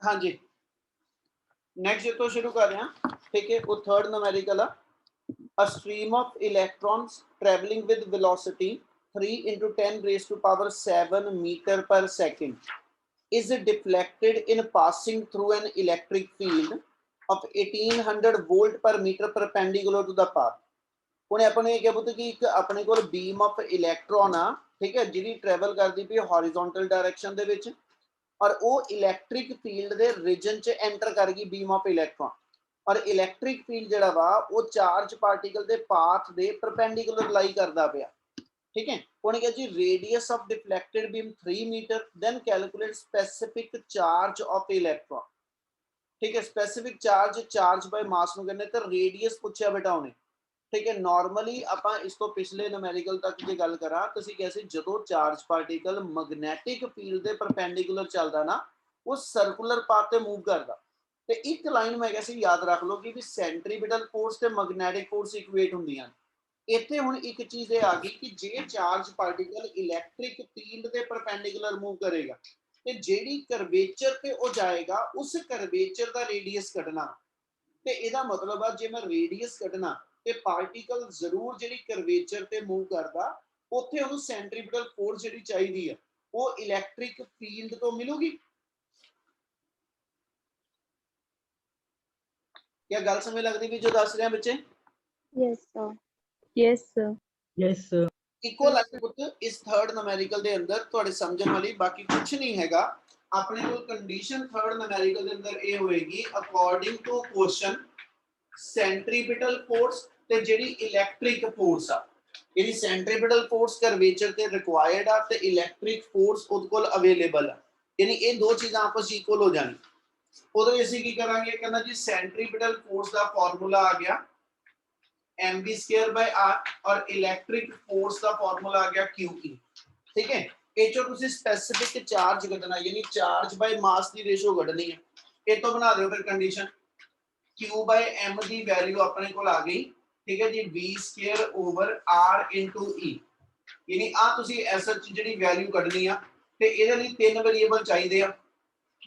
हाँ जी, नेक्स्ट जो तो शुरू कर रहे हैं, ठीक है। वो थर्ड न्यूमेरिकल है, a stream of electrons traveling with velocity 3 into 10 raised to power 7 meter per second is deflected in passing through an electric field of 1800 volt per meter perpendicular to the path। हुणे अपने क्या पुत कि एक अपने कोल beam of electron आ, ठीक है, जिहड़ी ट्रैवल करदी पई हॉरिजॉन्टल डायरेक्शन दे विच, और वो इलैक्ट्रिक फील्ड दे रीजन च एंटर कर गई बीम ऑफ इलैक्ट्रॉन, और इलैक्ट्रिक फील्ड जिहड़ा वा वो चार्ज पार्टिकल दे पाथ दे परपेंडिकुलर लाई करदा पिया, ठीक है। उन्होंने कहा जी radius of deflected beam 3 metre, then calculate specific charge of electron, ठीक है। स्पेसिफिक चार्ज बाय मास ਨੂੰ ਕਹਿੰਦੇ, ਤੇ रेडियस ਪੁੱਛਿਆ बेटा ਉਹਨੇ, ठीक है। नॉर्मली ਆਪਾਂ ਇਸ ਤੋਂ ਪਿਛਲੇ ਨੂਮੈਰੀਕਲ ਤੱਕ ਜੇ ਗੱਲ ਕਰਾਂ ਤੁਸੀਂ ਕਿਹਾ ਸੀ ਜਦੋਂ ਚਾਰਜ ਪਾਰਟੀਕਲ ਮੈਗਨੈਟਿਕ ਫੀਲਡ ਦੇ ਪਰਪੈਂਡੀਕੂਲਰ ਚੱਲਦਾ ਨਾ, ਉਹ ਸਰਕੂਲਰ ਪਾਥ ਤੇ ਮੂਵ ਕਰਦਾ। ਤੇ ਇੱਕ ਲਾਈਨ ਮੈਂ ਕਿਹਾ ਸੀ ਯਾਦ ਰੱਖ ਲਓ ਕਿ ਵੀ ਸੈਂਟਰੀਪੀਟਲ ਫੋਰਸ ਤੇ ਮੈਗਨੈਟਿਕ ਫੋਰਸ ਇਕੁਏਟ ਹੁੰਦੀਆਂ। ਇੱਥੇ ਹੁਣ ਇੱਕ ਚੀਜ਼ ਇਹ ਆ ਗਈ ਕਿ ਜੇ ਚਾਰਜ ਪਾਰਟੀਕਲ ਇਲੈਕਟ੍ਰਿਕ ਫੀਲਡ ਦੇ ਪਰਪੈਂਡੀਕੂਲਰ ਮੂਵ ਕਰੇਗਾ ਤੇ ਜਿਹੜੀ ਕਰਵੇਚਰ ਤੇ ਉਹ ਜਾਏਗਾ ਉਸ ਕਰਵੇਚਰ ਦਾ ਰੇਡੀਅਸ ਕੱਢਣਾ। ਤੇ ਇਹਦਾ ਮਤਲਬ ਆ ਜੇ ਮੈਂ ਰੇਡੀਅਸ ਕੱਢਣਾ ਤੇ ਪਾਰਟੀਕਲ ਜ਼ਰੂਰ ਜਿਹੜੀ ਕਰਵੇਚਰ ਤੇ ਮੂਵ ਕਰਦਾ, ਉੱਥੇ ਉਹਨੂੰ ਸੈਂਟਰੀਪੀਟਲ ਫੋਰਸ ਜਿਹੜੀ ਚਾਹੀਦੀ ਆ ਉਹ ਇਲੈਕਟ੍ਰਿਕ ਫੀਲਡ ਤੋਂ ਮਿਲੂਗੀ। क्या गल समझ लगती भी जो दस रहे हैं बच्चे? Yes sir, yes sir, yes sir. Equal line पुੱਤ इस थर्ड न्यूमेरिकल ਦੇ ਅੰਦਰ ਤੁਹਾਡੇ ਸਮਝਣ ਵਾਲੀ ਬਾਕੀ ਕੁਝ ਨਹੀਂ ਹੈਗਾ। ਆਪਣੇ ਕੋਲ ਕੰਡੀਸ਼ਨ ਥਰਡ न्यूमेरिकल ਦੇ ਅੰਦਰ ਇਹ ਹੋਏਗੀ ਅਕੋਰਡਿੰਗ ਟੂ ਕੁਐਸਚਨ ਸੈਂਟਰੀਪੀਟਲ ਫੋਰਸ ਤੇ ਜਿਹੜੀ ਇਲੈਕਟ੍ਰਿਕ ਫੋਰਸ ਆ, ਇਹਦੀ ਸੈਂਟਰੀਪੀਟਲ ਫੋਰਸ ਕਰਵੇਚਰ ਤੇ ਰਿਕੁਆਇਰਡ ਆ ਤੇ ਇਲੈਕਟ੍ਰਿਕ ਫੋਰਸ ਉਹਦੇ ਕੋਲ ਅਵੇਲੇਬਲ ਆ, ਯਾਨੀ ਇਹ ਦੋ ਚੀਜ਼ਾਂ ਆਪਸ ਵਿੱਚ ਇਕੁਅਲ ਹੋ ਜਾਣ। ਉਹਦੇ ਅਸੀਂ ਕੀ ਕਰਾਂਗੇ, ਕਹਿੰਦਾ ਜੀ ਸੈਂਟਰੀਪੀਟਲ ਫੋਰਸ ਦਾ ਫਾਰਮੂਲਾ ਆ ਗਿਆ mv स्क्वायर बाय r और इलेक्ट्रिक फोर्स का फार्मूला आ गया QE, ठीक है। ਇਹ ਚੋਂ ਤੁਸੀਂ ਸਪੈਸਿਫਿਕ ਚਾਰਜ ਕੱਢਣਾ, ਯਾਨੀ ਚਾਰਜ ਬਾਈ ਮਾਸ ਦੀ ਰੇਸ਼ੋ ਕੱਢਣੀ ਹੈ। ਇਹ ਤੋਂ ਬਣਾ ਦਿਓ ਫਿਰ ਕੰਡੀਸ਼ਨ Q ਬਾਈ m ਦੀ ਵੈਲਿਊ ਆਪਣੇ ਕੋਲ ਆ ਗਈ, ਠੀਕ ਹੈ ਜੀ, v square over r into e, ਯਾਨੀ ਆ ਤੁਸੀਂ ਐਸਐਚ ਜਿਹੜੀ ਵੈਲਿਊ ਕੱਢਣੀ ਆ। ਤੇ ਇਹਦੇ ਲਈ ਤਿੰਨ ਵੇਰੀਏਬਲ ਚਾਹੀਦੇ ਆ।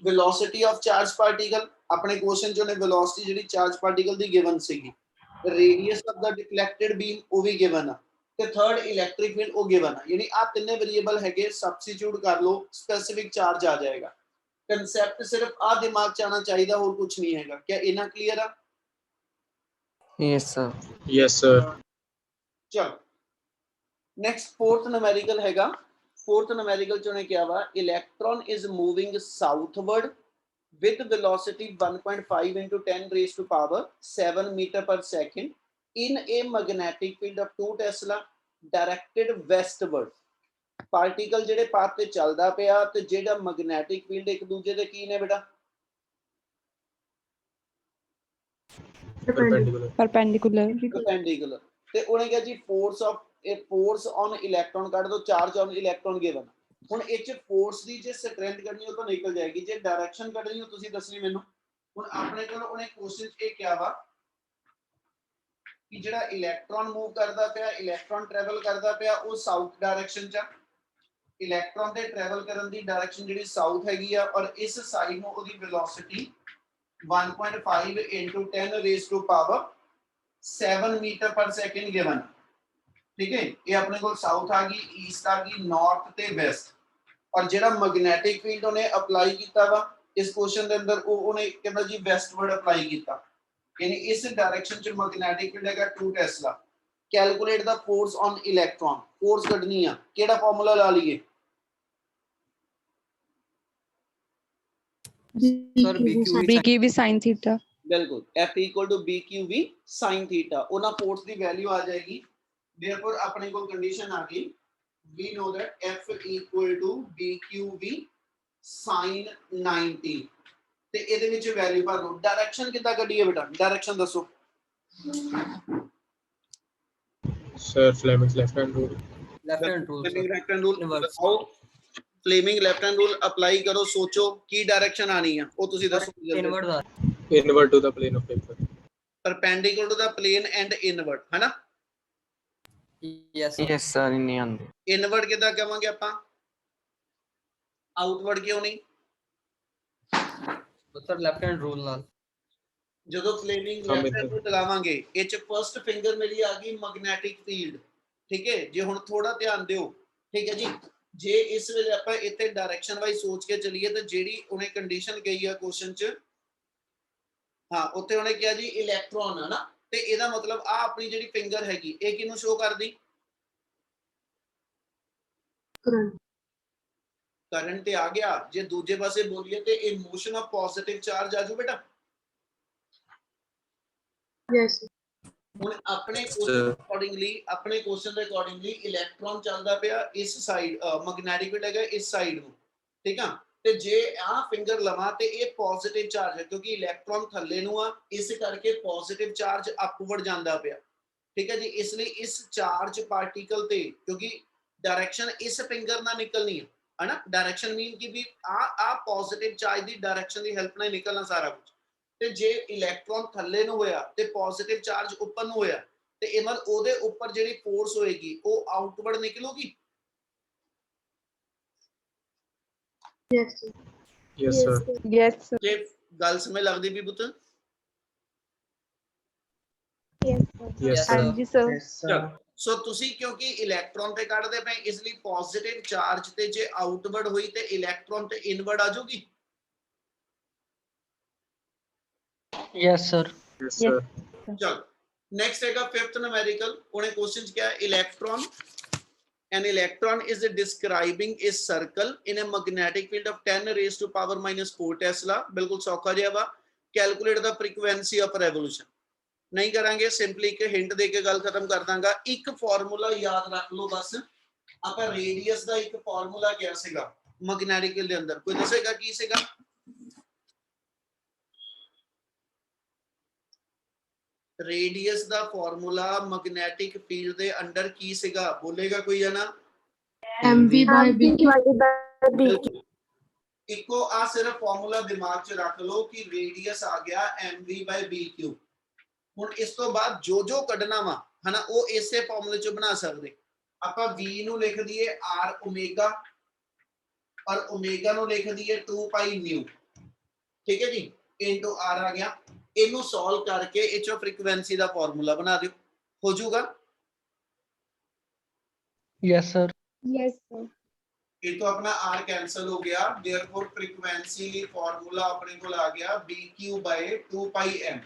ਵੈਲੋਸਿਟੀ ਆਫ ਚਾਰਜ ਪਾਰਟੀਕਲ, ਆਪਣੇ ਕੁਐਸਚਨ ਚੋਂ ਨੇ ਵੈਲੋਸਿਟੀ ਜਿਹੜੀ ਚਾਰਜ ਪਾਰਟੀਕਲ ਦੀ ਗਿਵਨ ਸੀਗੀ, radius of the deflected beam वो भी गिवन है, ते थर्ड इलेक्ट्रिक फील्ड वो गिवन है, यानी आप तीन वेरिएबल हैगे सब्स्टिट्यूट कर लो स्पेसिफिक चार्ज आ जाएगा। कांसेप्ट सिर्फ आ दिमाग च आना चाहिए और कुछ नहीं हैगा। क्या इना क्लियर है? Yes sir, yes sir. चलो नेक्स्ट फोर्थ न्यूमेरिकल हैगा। फोर्थ न्यूमेरिकल च उन्हें क्या हुआ, electron is moving southward with velocity 1.5 into 10 raised to power 7 meter per second in a magnetic field of 2 Tesla directed westward। Particle ਜਿਹੜੇ path ਤੇ ਚੱਲਦਾ ਪਿਆ ਤੇ ਜਿਹੜਾ ਮੈਗਨੈਟਿਕ ਫੀਲਡ ਇੱਕ ਦੂਜੇ ਦੇ ਕੀ ਨੇ ਬੇਟਾ? परपेंडिकुलर। ਤੇ ਉਹਨੇ ਕਿਹਾ ਜੀ ਫੋਰਸ ਆਫ ਇਹ ਫੋਰਸ ਔਨ ਇਲੈਕਟ੍ਰੋਨ ਕੱਢ ਦੋ, ਚਾਰਜ ਔਨ ਇਲੈਕਟ੍ਰੋਨ ਗਿਵਨ। ਹੁਣ ਇਹ ਚ ਫੋਰਸ ਦੀ ਜੇ ਸਟਰੈਂਥ ਕੱਢਣੀ ਉਹ ਤਾਂ ਨਿਕਲ ਜਾਏਗੀ, ਜੇ ਡਾਇਰੈਕਸ਼ਨ ਕੱਢਣੀ ਉਹ ਤੁਸੀਂ ਦੱਸਣੀ ਮੈਨੂੰ। ਹੁਣ ਆਪਣੇ ਕੋਲ ਉਹਨੇ ਕੁਐਸਚਨ ਇਹ ਕਿਹਾ ਵਾ ਕਿ ਜਿਹੜਾ ਇਲੈਕਟ੍ਰੋਨ ਮੂਵ ਕਰਦਾ ਪਿਆ, ਇਲੈਕਟ੍ਰੋਨ ਟਰੈਵਲ ਕਰਦਾ ਪਿਆ ਉਹ ਸਾਊਥ ਡਾਇਰੈਕਸ਼ਨ ਚ। ਇਲੈਕਟ੍ਰੋਨ ਦੇ ਟਰੈਵਲ ਕਰਨ ਦੀ ਡਾਇਰੈਕਸ਼ਨ ਜਿਹੜੀ ਸਾਊਥ ਹੈਗੀ ਆ, ਔਰ ਇਸ ਸਾਈਡ ਨੂੰ ਉਹਦੀ velocity 1.5 into 10 raised to power 7 metre per second given, ठीक है। ये अपने को साउथ आ गई, ईस्ट आ गई, नॉर्थ ते वेस्ट। और जेड़ा मैग्नेटिक फील्ड उन्हें अप्लाई कीता वा इस क्वेश्चन दे अंदर उन्हें कहंदा जी वेस्टवर्ड अप्लाई कीता, यानी इस डायरेक्शन च मैग्नेटिक फील्ड हैगा 2 tesla. Calculate the force on electron, force कढनी है, केड़ा फार्मूला ला लिए? Sir BQV sin theta. बिल्कुल, F equal to BQV sin theta. ओना फोर्स दी वैल्यू आ जाएगी। देयरफॉर अपने को कंडीशन आ गई, we know that F equal to BQV sin 90। ਤੇ ਇਹਦੇ ਵਿੱਚ ਵੈਲਿਊ ਭਰ ਲਓ। ਡਾਇਰੈਕਸ਼ਨ ਕਿੱਦਾਂ ਕੱਢੀਏ ਬੇਟਾ? ਡਾਇਰੈਕਸ਼ਨ ਦੱਸੋ sir Fleming left hand rule. Fleming left hand rule आओ, Fleming left hand rule apply करो। सोचो की डायरेक्शन आनी है ਉਹ ਤੁਸੀਂ ਦੱਸੋ। Inward to the plane of paper, perpendicular to the plane and inward, है ना? यस सर, नहीं आंदे। इनवर्ड ਕਿੱਦਾਂ ਕਹਾਂਗੇ ਆਪਾਂ? ਆਊਟवर्ड क्यों नहीं? सर लेफ्ट हैंड रूल नाल ਜਦੋਂ ਫਲੇਮਿੰਗ हाँ, ਲੈਫਟ बिल्कुल। ਹੈਂਡ ਨੂੰ ਚਲਾਵਾਂਗੇ ਇਹ ਚ ਫਰਸਟ ਫਿੰਗਰ ਮੇਰੀ ਆ ਗਈ ਮੈਗਨੈਟਿਕ ਫੀਲਡ, ਠੀਕ ਹੈ। ਜੇ ਹੁਣ ਥੋੜਾ ਧਿਆਨ ਦਿਓ, ਠੀਕ ਹੈ ਜੀ, ਜੇ ਇਸ ਵੇਲੇ ਆਪਾਂ ਇੱਥੇ ਡਾਇਰੈਕਸ਼ਨ ਵਾਈਜ਼ ਸੋਚ ਕੇ ਚੱਲੀਏ ਤਾਂ ਜਿਹੜੀ ਉਹਨੇ ਕੰਡੀਸ਼ਨ ਗਈ ਆ ਕੁਐਸਚਨ ਚ, ਹਾਂ ਉੱਥੇ ਉਹਨੇ ਕਿਹਾ ਜੀ ਇਲੈਕਟ੍ਰੋਨ ਹੈ ਨਾ, ਤੇ ਇਹਦਾ ਮਤਲਬ ਆ ਆਪਣੀ ਜਿਹੜੀ ਫਿੰਗਰ ਹੈਗੀ ਇਹ ਕਿਹਨੂੰ ਸ਼ੋ ਕਰਦੀ, ਕਰੰਟ ਤੇ ਆ ਗਿਆ। ਜੇ ਦੂਜੇ ਪਾਸੇ ਬੋਲੀਏ ਤੇ ਇਹ ਮੋਸ਼ਨ ਆਫ ਪੋਜ਼ਿਟਿਵ ਚਾਰਜ ਆਜੂ ਬੇਟਾ। Yes. ਹੁਣ ਆਪਣੇ ਕੁਐਸਚਨ ਅਕੋਰਡਿੰਗਲੀ, ਆਪਣੇ ਕੁਐਸਚਨ ਦੇ ਅਕੋਰਡਿੰਗਲੀ ਇਲੈਕਟ੍ਰੋਨ ਚੱਲਦਾ ਪਿਆ ਇਸ ਸਾਈਡ, ਮੈਗਨੈਟਿਕ ਫੀਲਡ ਹੈਗਾ ਇਸ ਸਾਈਡ ਨੂੰ, ਠੀਕ ਆ। ਤੇ ਜੇ ਆ ਫਿੰਗਰ ਲਵਾਂ ਤੇ ਇਹ ਪੋਜ਼ਿਟਿਵ ਚਾਰਜ ਹੈ ਕਿਉਂਕਿ ਇਲੈਕਟ੍ਰੋਨ ਥੱਲੇ ਨੂੰ ਆ, ਇਸ ਕਰਕੇ ਪੋਜ਼ਿਟਿਵ ਚਾਰਜ ਅਪਵਰਡ ਜਾਂਦਾ ਪਿਆ, ਠੀਕ ਹੈ ਜੀ। ਇਸ ਲਈ ਇਸ ਚਾਰਜ ਪਾਰਟੀਕਲ ਤੇ, ਕਿਉਂਕਿ ਡਾਇਰੈਕਸ਼ਨ ਇਸ ਫਿੰਗਰ ਨਾਲ ਨਿਕਲਣੀ ਹੈ ਨਾ, ਡਾਇਰੈਕਸ਼ਨ ਮੀਨ ਕਿ ਵੀ ਆ ਪੋਜ਼ਿਟਿਵ ਚਾਰਜ ਦੀ ਡਾਇਰੈਕਸ਼ਨ ਦੀ ਹੈਲਪ ਨਾਲ ਨਿਕਲਣਾ ਸਾਰਾ ਕੁਝ। ਤੇ ਜੇ ਇਲੈਕਟ੍ਰੋਨ ਥੱਲੇ ਨੂੰ ਹੋਇਆ ਤੇ ਪੋਜ਼ਿਟਿਵ ਚਾਰਜ ਉੱਪਰ ਨੂੰ ਹੋਇਆ ਤੇ ਇਹ ਮਤਲਬ ਉਹਦੇ ਉੱਪਰ ਜਿਹੜੀ ਫੋਰਸ ਹੋਏਗੀ ਉਹ outward ਨਿਕਲੂਗੀ। Yes. Yes, sir. Yes, sir. ਜੇ ਗੱਲ ਸਮਝ ਲੱਗਦੀ ਵੀ ਪੁੱਤ, Yes, sir. Yes, sir. ਹਾਂਜੀ ਸਰ। ਚਲੋ ਸੋ ਤੁਸੀਂ ਕਿਉਂਕਿ ਇਲੈਕਟ੍ਰੋਨ ਤੇ ਕੱਢਦੇ ਪਏ ਇਸ ਲਈ ਪੋਜ਼ਿਟਿਵ ਚਾਰਜ ਤੇ ਜੇ ਆਊਟਵਰਡ ਹੋਈ ਤੇ ਇਲੈਕਟ੍ਰੋਨ ਤੇ ਇਨਵਰਡ ਆ ਜਾਊਗੀ। Yes sir Yes, sir. ਚਲੋ ਨੈਕਸਟ ਹੈਗਾ ਫਿਫਥ ਨੂਮੈਰੀਕਲ। ਉਹਨੇ ਕੁਐਸਚਨ ਕਿਹਾ electron, an electron is describing a circle in a magnetic field of 10 raised to power minus 4 tesla। ਬਿਲਕੁਲ ਸੌਖਾ ਜਿਹਾ ਵਾ। Calculate the frequency of revolution. ਨਹੀਂ ਕਰਾਂਗੇ, ਸਿੰਪਲੀ ਇੱਕ ਹਿੰਟ ਦੇ ਕੇ ਗੱਲ ਖਤਮ ਕਰ ਦਾਂਗਾ। ਇੱਕ ਫਾਰਮੂਲਾ ਯਾਦ ਰੱਖ ਲਓ ਬਸ, ਆਪਾਂ ਰੇਡੀਅਸ ਦਾ ਇੱਕ ਫਾਰਮੂਲਾ ਕਿਹਾ ਸੀਗਾ ਮੈਗਨੈਟਿਕ ਫੀਲਡ ਦੇ ਅੰਦਰ, ਕੋਈ ਦੱਸੇਗਾ ਕੀ ਸੀਗਾ? ਰੇਡੀਅਸ ਦਾ ਫਾਰਮੂਲਾ ਮੈਗਨੈਟਿਕ ਫੀਲਡ ਦੇ ਅੰਡਰ ਕੀ ਸੀਗਾ? ਬੋਲੇਗਾ ਕੋਈ ਜਣਾ? MV by B. ਇੱਕੋ ਆ ਸਿਰਫ ਫਾਰਮੂਲਾ ਦਿਮਾਗ 'ਚ ਰੱਖ ਲਓ ਕਿ ਰੇਡੀਅਸ ਆ ਗਿਆ mv by bq। ਹੁਣ ਇਸ ਤੋਂ ਬਾਅਦ ਜੋ ਜੋ ਕੱਢਣਾ ਵਾ ਹਨਾ ਉਹ ਇਸੇ ਫਾਰਮੂਲੇ 'ਚ ਬਣਾ ਸਕਦੇ। ਆਪਾਂ v ਨੂੰ ਲਿਖ ਦਈਏ r ਓਮੇਗਾ, ਔਰ ਓਮੇਗਾ ਨੂੰ ਲਿਖ ਦਈਏ 2 ਪਾਈ ਨਿਊ, ਠੀਕ ਹੈ ਜੀ, ਇਨਟੂ r ਆ ਗਿਆ। ਇਹਨੂੰ ਸੋਲਵ ਕਰਕੇ ਇਹ ਚੋਂ ਫ੍ਰੀਕੁਐਂਸੀ ਦਾ ਫਾਰਮੂਲਾ ਬਣਾ ਦਿਓ, ਹੋ ਜਾਊਗਾ। Yes sir Yes, sir. ਇਹ ਤੋਂ ਆਪਣਾ r कैंसिल हो गया, देयरफॉर फ्रीक्वेंसी फार्मूला अपने को आ गया bq by 2 pi m।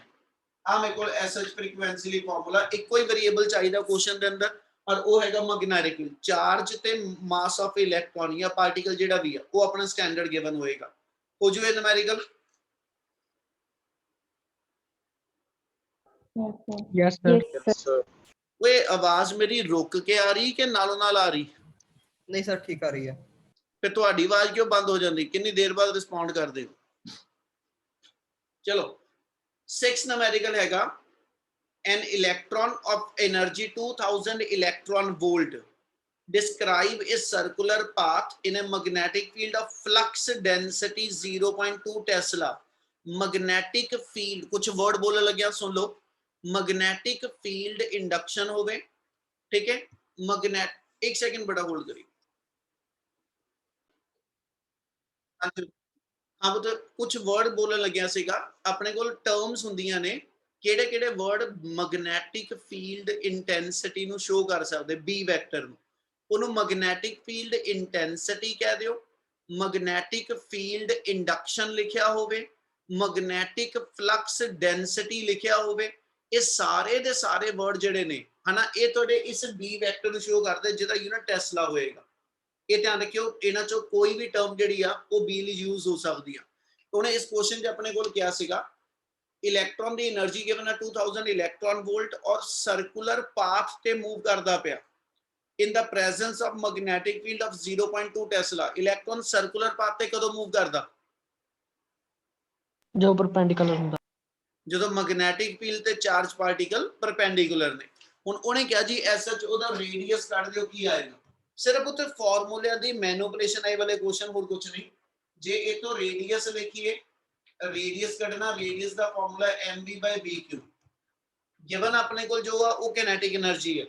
ਆ ਮੇਰੇ ਕੋਲ ਐਸਐਚ ਫ੍ਰੀਕੁਐਂਸੀ ਲਈ ਫਾਰਮੂਲਾ, ਇੱਕੋ ਹੀ ਵੇਰੀਏਬਲ ਚਾਹੀਦਾ ਕੁਐਸਚਨ ਦੇ ਅੰਦਰ, ਔਰ ਉਹ ਹੈਗਾ ਮੈਗਨੈਟਿਕ ਫੀਲਡ। ਚਾਰਜ ਤੇ ਮਾਸ ਆਫ ਇਲੈਕਟ੍ਰੋਨ ਜਾਂ ਪਾਰਟੀਕਲ ਜਿਹੜਾ ਵੀ ਆ ਉਹ ਆਪਣਾ ਸਟੈਂਡਰਡ ਗਿਵਨ ਹੋਏਗਾ। ਹੋ ਜੂਏ numerical. Yes sir Yes, sir. ਓਏ ਆਵਾਜ਼ ਮੇਰੀ ਰੁਕ ਕੇ ਆ ਰਹੀ ਕਿ ਨਾਲੋਂ ਨਾਲ ਆ ਰਹੀ? नहीं सर ठीक आ रही है ਫਿਰ ਤੁਹਾਡੀ ਆਵਾਜ਼ ਕਿਉਂ ਬੰਦ ਹੋ ਜਾਂਦੀ? ਕਿੰਨੀ ਦੇਰ ਬਾਅਦ ਰਿਸਪੌਂਡ ਕਰਦੇ ਹੋ? ਚਲੋ 6 ਨੂਮੈਰੀਕਲ ਹੈਗਾ an electron of energy 2000 electron volt describe a circular path in a magnetic field of flux density 0.2 tesla। magnetic field कुछ वर्ड बोलने लगे सुन लो। magnetic field induction होवे, ठीक है। magnet एक सेकंड बड़ा होल्ड करिए। हाँ मतलब कुछ वर्ड बोलने लगे सीगा अपने को टर्म्स ਹੁੰਦੀਆਂ ਨੇ ਕਿਹੜੇ ਕਿਹੜੇ ਵਰਡ ਮੈਗਨੈਟਿਕ ਫੀਲਡ ਇੰਟੈਂਸਿਟੀ ਨੂੰ ਸ਼ੋ ਕਰ ਸਕਦੇ ਬੀ ਵੈਕਟਰ ਨੂੰ। ਉਹਨੂੰ ਮੈਗਨੈਟਿਕ ਫੀਲਡ ਇੰਟੈਂਸਿਟੀ ਕਹਿ ਦਿਓ, ਮੈਗਨੈਟਿਕ ਫੀਲਡ ਇੰਡਕਸ਼ਨ ਲਿਖਿਆ ਹੋਵੇ, ਮੈਗਨੈਟਿਕ ਫਲਕਸ ਡੈਂਸਿਟੀ ਲਿਖਿਆ ਹੋਵੇ। ਇਹ ਸਾਰੇ ਦੇ ਸਾਰੇ ਵਰਡ ਜਿਹੜੇ ਨੇ ਹਨਾ ਇਹ ਤੁਹਾਡੇ ਇਸ ਬੀ ਵੈਕਟਰ ਨੂੰ ਸ਼ੋ ਕਰਦੇ ਜਿਹਦਾ ਯੂਨਿਟ ਟੈਸਲਾ ਹੋਏਗਾ। ਇਹ ਧਿਆਨ ਰੱਖਿਓ ਇਹਨਾਂ ਚੋਂ ਕੋਈ ਵੀ ਟਰਮ ਜਿਹੜੀ ਆ ਉਹ ਬੀ ਲਈ ਯੂਜ਼ ਹੋ ਸਕਦੀ ਆ। ਉਹਨੇ ਇਸ ਕੁਐਸਚਨ 'ਚ ਆਪਣੇ ਕੋਲ ਕਿਹਾ ਸੀਗਾ ਇਲੈਕਟ੍ਰੋਨ ਦੀ એનર્ਜੀ ਗਿਵਨ ਆ 2000 ਇਲੈਕਟ੍ਰੋਨ ਵੋਲਟ ਔਰ ਸਰਕੂਲਰ ਪਾਥ ਤੇ ਮੂਵ ਕਰਦਾ ਪਿਆ in the presence of magnetic field of 0.2 tesla। Electron circular path ਤੇ ਕਦੋਂ ਮੂਵ ਕਰਦਾ? जो परपेंडिकुलर ਹੁੰਦਾ ਜਦੋਂ ਮੈਗਨੈਟਿਕ ਫੀਲਡ ਤੇ ਚਾਰਜ ਪਾਰਟੀਕਲ ਪਰਪੈਂਡੀਕੂਲਰ ਨੇ। ਹੁਣ ਉਹਨੇ ਕਿਹਾ ਜੀ ਐਸਐਚ ਉਹਦਾ ਰੇਡੀਅਸ ਕੱਢ ਦਿਓ ਕੀ ਆਏਗਾ। ਸਿਰਫ ਉੱਥੇ ਫਾਰਮੂਲਿਆਂ ਦੀ ਮੈਨੂਪੂਲੇਸ਼ਨ ਆਏ ਵਾਲੇ ਕੁਐਸਚਨ, ਹੋਰ ਕੁਝ ਨਹੀਂ। ਜੇ ਇਹ ਤੋਂ ਰੇਡੀਅਸ ਲਿਖੀਏ, ਰੇਡੀਅਸ ਕੱਢਣਾ, radius the formula mv by bq। Given ਆਪਣੇ ਕੋਲ ਜੋ ਆ ਉਹ ਕਿਨੈਟਿਕ એનર્ਜੀ ਹੈ,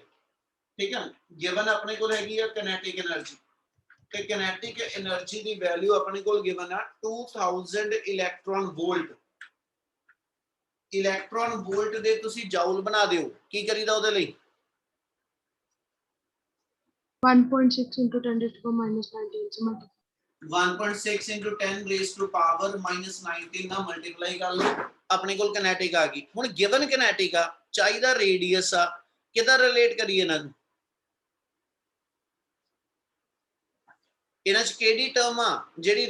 ਠੀਕ ਹੈ। ਗਿਵਨ ਆਪਣੇ ਕੋਲ ਹੈਗੀ ਆ ਕਿਨੈਟਿਕ એનર્ਜੀ, ਤੇ kinetic energy ਦੀ ਵੈਲਿਊ ਆਪਣੇ ਕੋਲ ਗਿਵਨ ਆ 2000 ਇਲੈਕਟ੍ਰੋਨ ਵੋਲਟ। ਇਲੈਕਟ੍ਰੋਨ ਵੋਲਟ ਦੇ ਤੁਸੀਂ ਜਾਊਲ ਬਣਾ ਦਿਓ, ਕੀ ਕਰੀਦਾ ਉਹਦੇ ਲਈ? 1.6 into 10 raised to power minus 19 से multiply 1.6 into 10 raised to power minus 19 ਨਾਲ ਮਲਟੀਪਲਾਈ ਕਰ ਲਓ, ਆਪਣੇ ਕੋਲ kinetic ਆ ਗਈ। ਹੁਣ ਗਿਵਨ kinetic ਆ, ਚਾਹੀਦਾ ਰੇਡੀਅਸ ਆ, ਕਿਦਾਂ ਰਿਲੇਟ ਕਰੀਏ ਇਹਨਾਂ ਨੂੰ? ਇਹਨਾਂ ਚ ਕਿਹੜੀ ਟਰਮ ਆ ਜਿਹੜੀ